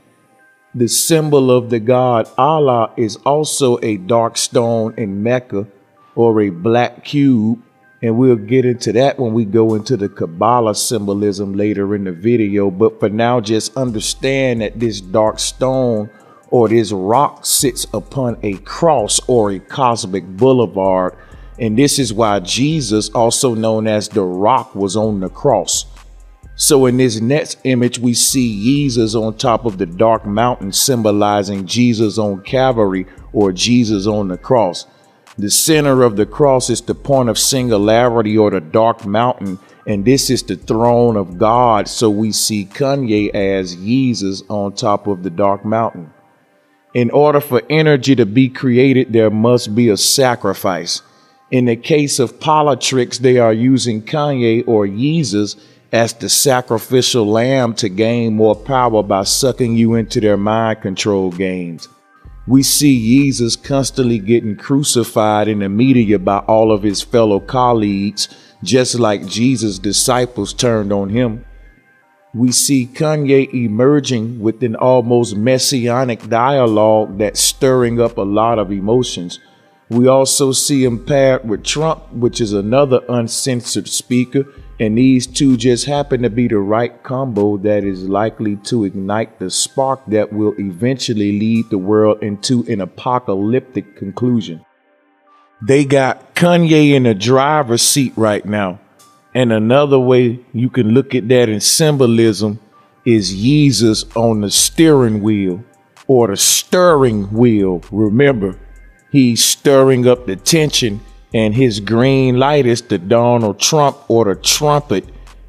Speaker 1: The symbol of the god Allah is also a dark stone in Mecca or a black cube, and we'll get into that when we go into the Kabbalah symbolism later in the video. But for now, just understand that this dark stone or this rock sits upon a cross or a cosmic boulevard. And this is why Jesus, also known as the rock, was on the cross. So in this next image, we see Yeezus on top of the dark mountain, symbolizing Jesus on Calvary or Jesus on the cross. The center of the cross is the point of singularity or the dark mountain, and this is the throne of God. So we see Kanye as Yeezus on top of the dark mountain. In order for energy to be created, there must be a sacrifice. In the case of politics, they are using Kanye or Yeezus as the sacrificial lamb to gain more power by sucking you into their mind control games. We see Yeezus constantly getting crucified in the media by all of his fellow colleagues, just like Jesus' disciples turned on him. We see Kanye emerging with an almost messianic dialogue that's stirring up a lot of emotions. We also see him paired with Trump, which is another uncensored speaker, and these two just happen to be the right combo that is likely to ignite the spark that will eventually lead the world into an apocalyptic conclusion. They got Kanye in the driver's seat right now. And another way you can look at that in symbolism is Yeezus on the steering wheel or the stirring wheel. Remember, he's stirring up the tension, and his green light is the Donald Trump or the trumpet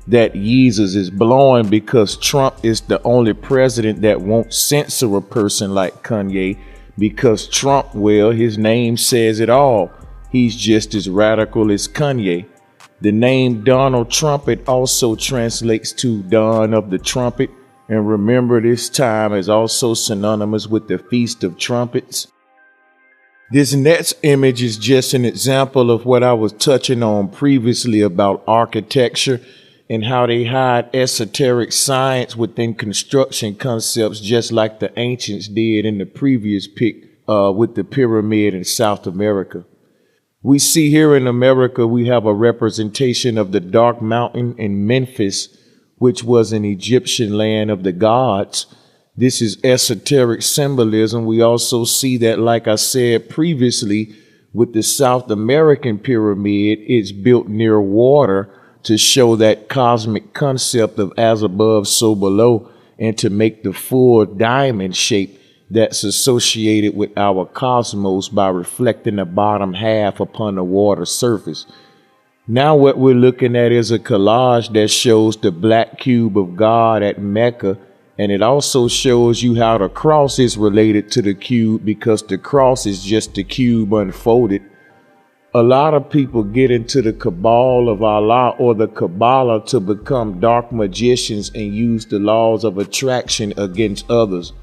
Speaker 1: that Yeezus is blowing, because Trump is the only president that won't censor a person like Kanye, because Trump, well, his name says it all. He's just as radical as Kanye. The name Donald Trumpet also translates to Dawn of the Trumpet, and remember, this time is also synonymous with the Feast of Trumpets. This next image is just an example of what I was touching on previously about architecture and how they hide esoteric science within construction concepts, just like the ancients did in the previous pic with the pyramid in South America. We see here in America, we have a representation of the Dark Mountain in Memphis, which was an Egyptian land of the gods. This is esoteric symbolism. We also see that, like I said previously, with the South American pyramid, it's built near water to show that cosmic concept of as above, so below, and to make the full diamond shape that's associated with our cosmos by reflecting the bottom half upon the water surface. Now what we're looking at is a collage that shows the black cube of God at Mecca, and it also shows you how the cross is related to the cube, because the cross is just the cube unfolded. A lot of people get into the cabal of Allah or the Kabbalah to become dark magicians and use the laws of attraction against others.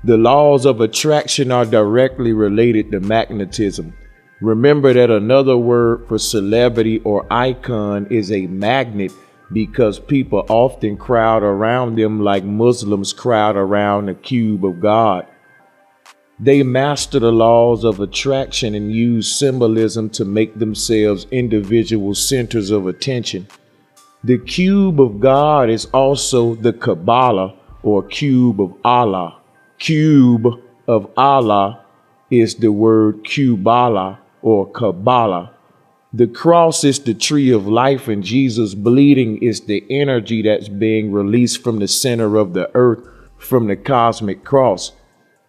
Speaker 1: The laws of attraction are directly related to magnetism. Remember that another word for celebrity or icon is a magnet, because people often crowd around them like Muslims crowd around the cube of God. They master the laws of attraction and use symbolism to make themselves individual centers of attention. The cube of God is also the Kabbalah or cube of Allah. Cube of Allah is the word Kubala or Kabbalah. The cross is the tree of life, and Jesus bleeding is the energy that's being released from the center of the earth from the cosmic cross.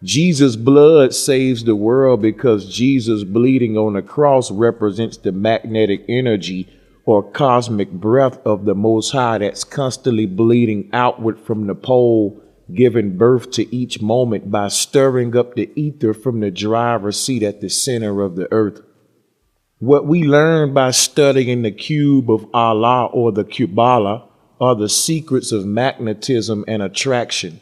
Speaker 1: Jesus' blood saves the world because Jesus bleeding on the cross represents the magnetic energy or cosmic breath of the Most High that's constantly bleeding outward from the pole, giving birth to each moment by stirring up the ether from the driver's seat at the center of the earth. What we learn by studying the cube of Allah or the Kabbalah are the secrets of magnetism and attraction.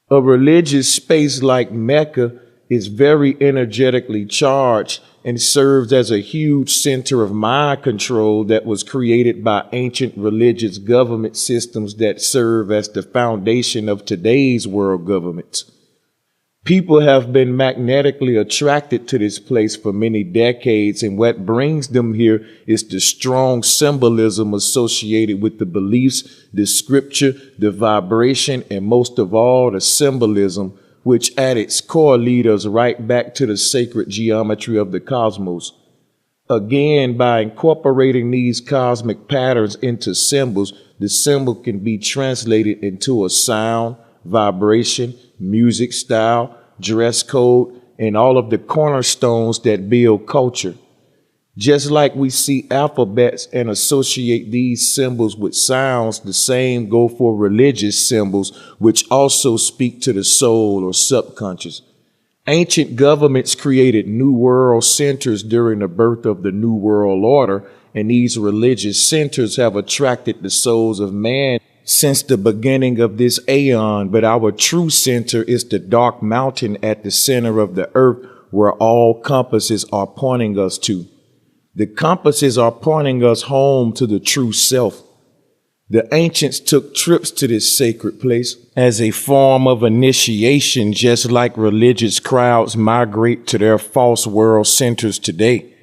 Speaker 1: A religious space like Mecca is very energetically charged and serves as a huge center of mind control that was created by ancient religious government systems that serve as the foundation of today's world governments. People have been magnetically attracted to this place for many decades, and what brings them here is the strong symbolism associated with the beliefs, the scripture, the vibration, and most of all, the symbolism, which at its core lead us right back to the sacred geometry of the cosmos. Again, by incorporating these cosmic patterns into symbols, the symbol can be translated into a sound, vibration, music style, dress code, and all of the cornerstones that build culture. Just like we see alphabets and associate these symbols with sounds, the same go for religious symbols, which also speak to the soul or subconscious. Ancient governments created New World centers during the birth of the New World Order, and these religious centers have attracted the souls of man since the beginning of this aeon. But our true center is the dark mountain at the center of the earth, where all compasses are pointing us to. The compasses are pointing us home to the true self. The ancients took trips to this sacred place as a form of initiation, just like religious crowds migrate to their false world centers today.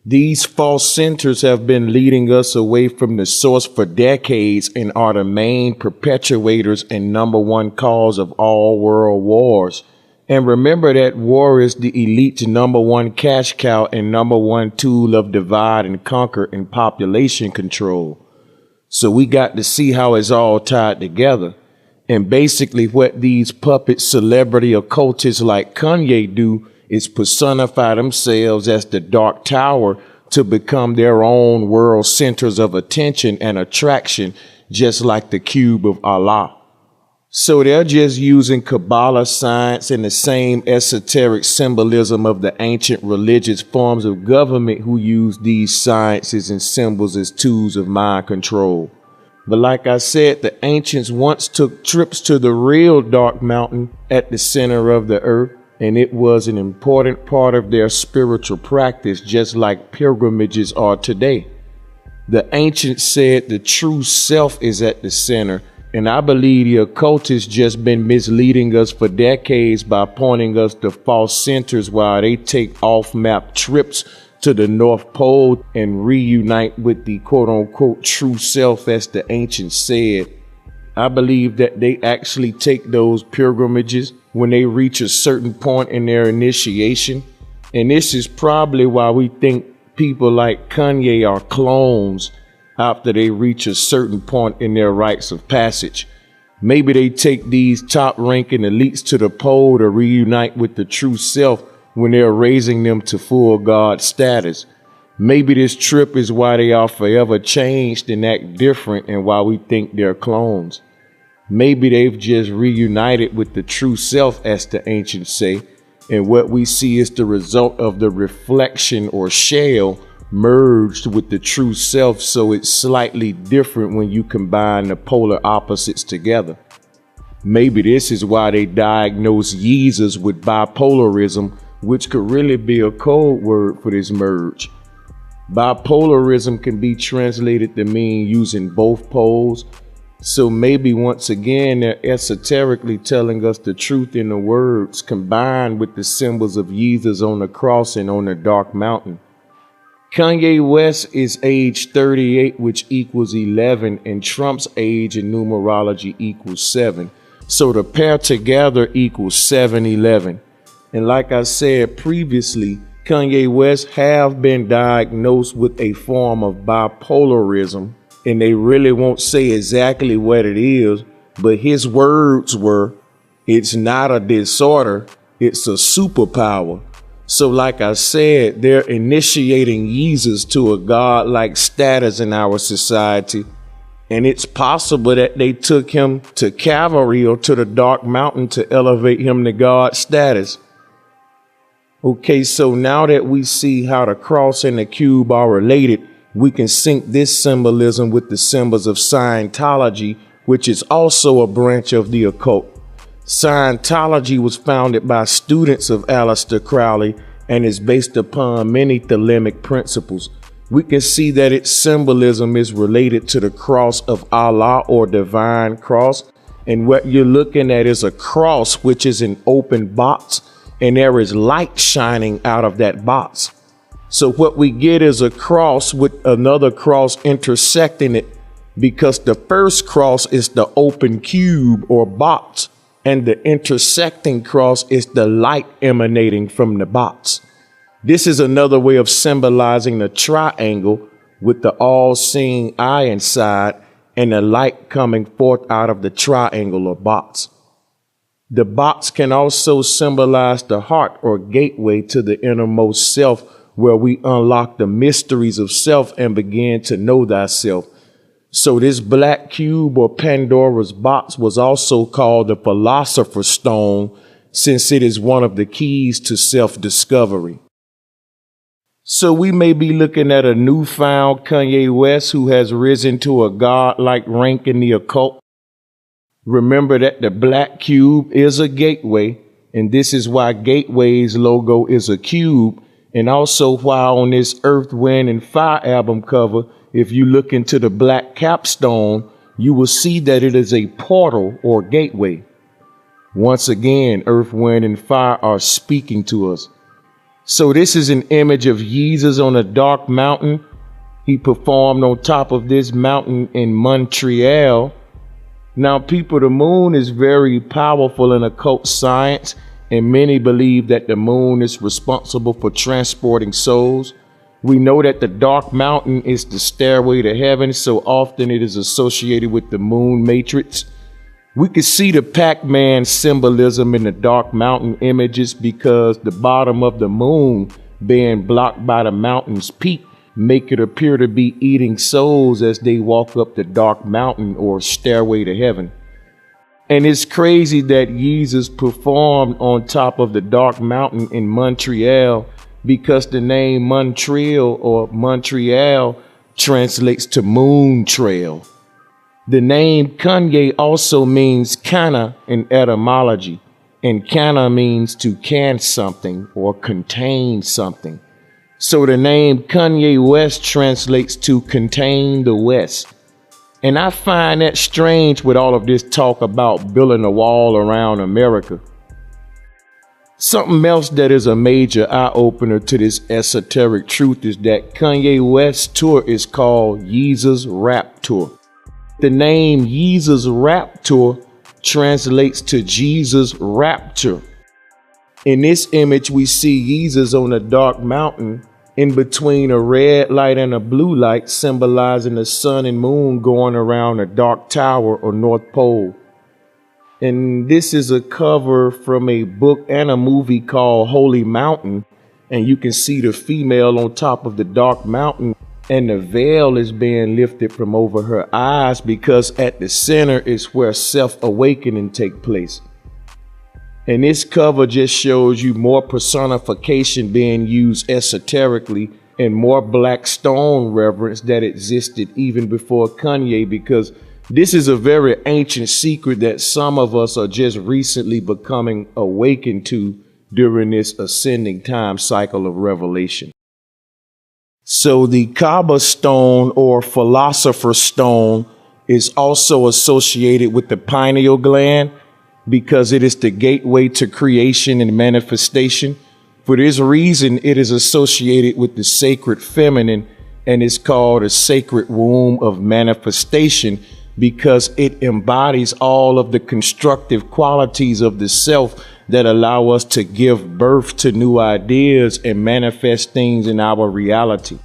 Speaker 1: These false centers have been leading us away from the source for decades and are the main perpetuators and number one cause of all world wars. And remember that war is the elite's number one cash cow and number one tool of divide and conquer and population control. So we got to see how it's all tied together. And basically what these puppet celebrity occultists like Kanye do is personify themselves as the Dark Tower to become their own world centers of attention and attraction, just like the cube of Allah. So they're just using Kabbalah science and the same esoteric symbolism of the ancient religious forms of government who use these sciences and symbols as tools of mind control. But like I said, the ancients once took trips to the real dark mountain at the center of the earth, and it was an important part of their spiritual practice, just like pilgrimages are today. The ancients said the true self is at the center, and I believe the occultists just been misleading us for decades by pointing us to false centers while they take off-map trips to the North Pole and reunite with the quote-unquote true self, as the ancients said. I believe that they actually take those pilgrimages when they reach a certain point in their initiation. And this is probably why we think people like Kanye are clones after they reach a certain point in their rites of passage. Maybe they take these top-ranking elites to the pole to reunite with the true self when they're raising them to full God status. Maybe this trip is why they are forever changed and act different and why we think they're clones. Maybe they've just reunited with the true self, as the ancients say, and what we see is the result of the reflection or shell merged with the true self, so it's slightly different when you combine the polar opposites together. Maybe this is why they diagnose Yeezus with bipolarism, which could really be a code word for this merge. Bipolarism can be translated to mean using both poles. So maybe once again, they're esoterically telling us the truth in the words combined with the symbols of Yeezus on the cross and on the dark mountain. Kanye West is age 38, which equals 11, and Trump's age in numerology equals 7. So the pair together equals 711. And like I said previously, Kanye West have been diagnosed with a form of bipolarism, and they really won't say exactly what it is, but his words were, "It's not a disorder, it's a superpower." So like I said, they're initiating Yeezus to a godlike status in our society, and it's possible that they took him to Calvary or to the Dark Mountain to elevate him to God status. Okay, so now that we see how the cross and the cube are related, we can sync this symbolism with the symbols of Scientology, which is also a branch of the occult. Scientology was founded by students of Aleister Crowley and is based upon many thelemic principles. We can see that its symbolism is related to the cross of Allah or divine cross. And what you're looking at is a cross, which is an open box, and there is light shining out of that box. So what we get is a cross with another cross intersecting it, because the first cross is the open cube or box, and the intersecting cross is the light emanating from the box. This is another way of symbolizing the triangle with the all-seeing eye inside and the light coming forth out of the triangle or box. The box can also symbolize the heart or gateway to the innermost self, where we unlock the mysteries of self and begin to know thyself. So this black cube or Pandora's box was also called the Philosopher's Stone, since it is one of the keys to self-discovery. So we may be looking at a newfound Kanye West who has risen to a godlike rank in the occult. Remember that the black cube is a gateway, and this is why Gateway's logo is a cube, and also why on this Earth, Wind, and Fire album cover, if you look into the black capstone, you will see that it is a portal or gateway. Once again, earth, wind, and fire are speaking to us. So this is an image of Yeezus on a dark mountain. He performed on top of this mountain in Montreal. Now, people, the moon is very powerful in occult science, and many believe that the moon is responsible for transporting souls. We know that the dark mountain is the stairway to heaven, so often it is associated with the moon matrix. We can see the Pac-Man symbolism in the dark mountain images because the bottom of the moon being blocked by the mountain's peak make it appear to be eating souls as they walk up the dark mountain or stairway to heaven. And it's crazy that Yeezus performed on top of the dark mountain in Montreal because the name Montreal or Montreal translates to moon trail. The name Kanye also means canna in etymology, and canna means to can something or contain something. So the name Kanye West translates to contain the West. And I find that strange with all of this talk about building a wall around America. Something else that is a major eye-opener to this esoteric truth is that Kanye West's tour is called Yeezus Rap Tour. The name Yeezus Rap Tour translates to Jesus Rapture. In this image, we see Yeezus on a dark mountain in between a red light and a blue light, symbolizing the sun and moon going around a dark tower or North Pole. And this is a cover from a book and a movie called Holy Mountain. And you can see the female on top of the dark mountain, and the veil is being lifted from over her eyes because at the center is where self-awakening takes place. And this cover just shows you more personification being used esoterically and more black stone reverence that existed even before Kanye, because this is a very ancient secret that some of us are just recently becoming awakened to during this ascending time cycle of revelation. So the Kaaba stone or philosopher's stone is also associated with the pineal gland because it is the gateway to creation and manifestation. For this reason, it is associated with the sacred feminine and is called a sacred womb of manifestation because it embodies all of the constructive qualities of the self that allow us to give birth to new ideas and manifest things in our reality.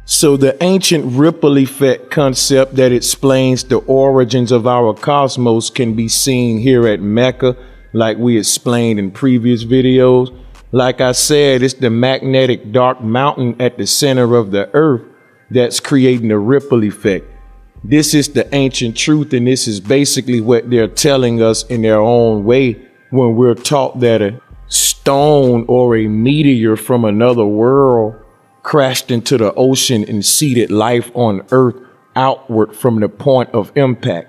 Speaker 1: So the ancient ripple effect concept that explains the origins of our cosmos can be seen here at Mecca, like we explained in previous videos. Like I said, it's the magnetic dark mountain at the center of the earth that's creating the ripple effect. This is the ancient truth, and this is basically what they're telling us in their own way when we're taught that a stone or a meteor from another world crashed into the ocean and seeded life on earth outward from the point of impact.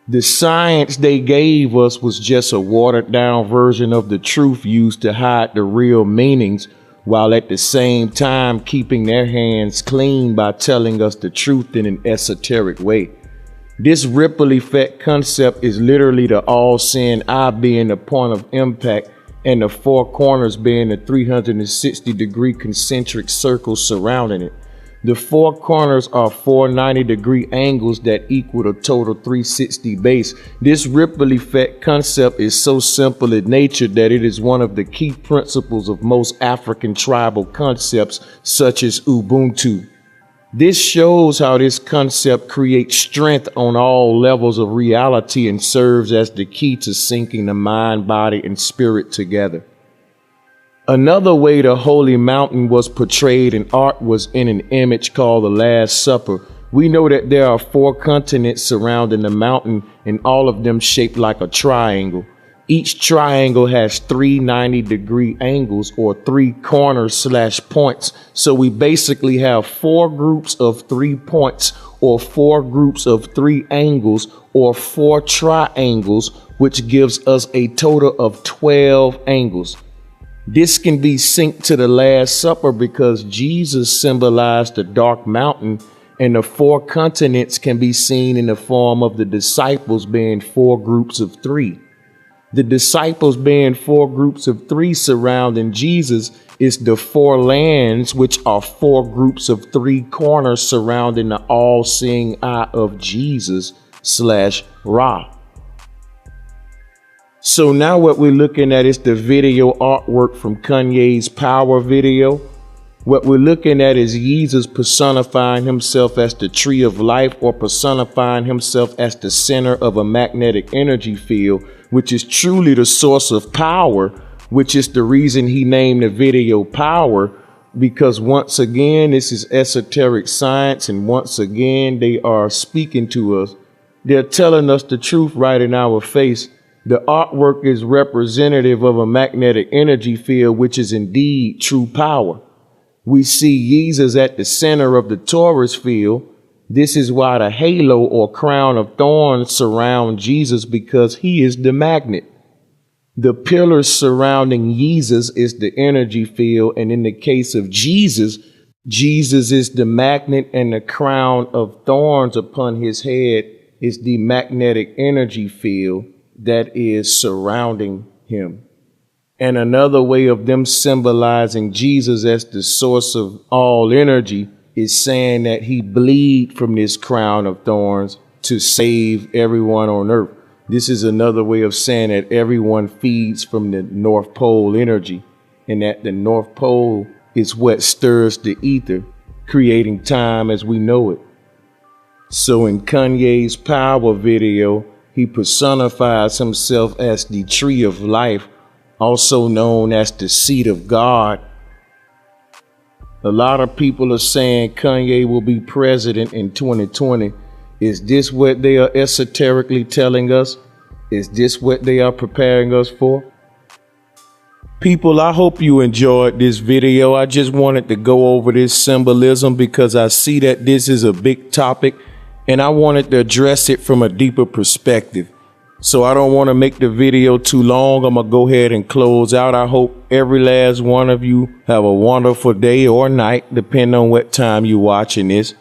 Speaker 1: The science they gave us was just a watered down version of the truth used to hide the real meanings, while at the same time keeping their hands clean by telling us the truth in an esoteric way. This ripple effect concept is literally the all-seeing eye being the point of impact and the four corners being the 360-degree concentric circles surrounding it. The four corners are 490-degree angles that equal a total 360 base. This ripple effect concept is so simple in nature that it is one of the key principles of most African tribal concepts, such as Ubuntu. This shows how this concept creates strength on all levels of reality and serves as the key to syncing the mind, body, and spirit together. Another way the Holy Mountain was portrayed in art was in an image called the Last Supper. We know that there are 4 continents surrounding the mountain, and all of them shaped like a triangle. Each triangle has 3 90-degree angles or 3 corners / points. So we basically have 4 groups of 3 points or 4 groups of 3 angles or 4 triangles, which gives us a total of 12 angles. This can be synced to the Last Supper because Jesus symbolized the dark mountain And the 4 continents can be seen in the form of the disciples being 4 groups of 3. The disciples being 4 groups of 3 surrounding Jesus is the 4 lands, which are 4 groups of 3 corners surrounding the all-seeing eye of Jesus / Ra. So now what we're looking at is the video artwork from Kanye's Power video. What we're looking at is Yeezus personifying himself as the tree of life, or personifying himself as the center of a magnetic energy field, which is truly the source of power, which is the reason he named the video Power, because once again, this is esoteric science, and once again, they are speaking to us. They're telling us the truth right in our face. The artwork is representative of a magnetic energy field, which is indeed true power. We see Yeezus at the center of the torus field. This is why the halo or crown of thorns surround Jesus, because he is the magnet. The pillars surrounding Yeezus is the energy field, and in the case of Jesus, Jesus is the magnet, and the crown of thorns upon his head is the magnetic energy field that is surrounding him. And another way of them symbolizing Jesus as the source of all energy is saying that he bleed from this crown of thorns to save everyone on earth. This is another way of saying that everyone feeds from the North Pole energy, and that the North Pole is what stirs the ether, creating time as we know it. So in Kanye's Power video, he personifies himself as the tree of life, also known as the seed of God. A lot of people are saying Kanye will be president in 2020. Is this what they are esoterically telling us? Is this what they are preparing us for? People, I hope you enjoyed this video. I just wanted to go over this symbolism because I see that this is a big topic, and I wanted to address it from a deeper perspective. So I don't want to make the video too long. I'm going to go ahead and close out. I hope every last one of you have a wonderful day or night, depending on what time you're watching this.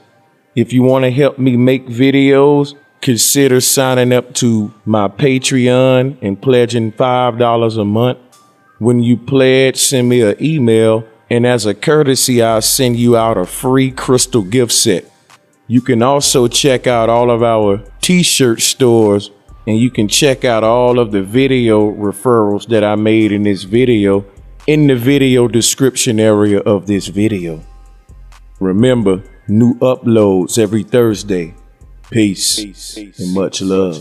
Speaker 1: If you want to help me make videos, consider signing up to my Patreon and pledging $5 a month. When you pledge, send me an email, and as a courtesy, I'll send you out a free crystal gift set. You can also check out all of our t-shirt stores, and you can check out all of the video referrals that I made in this video in the video description area of this video. Remember, new uploads every Thursday. Peace and much love.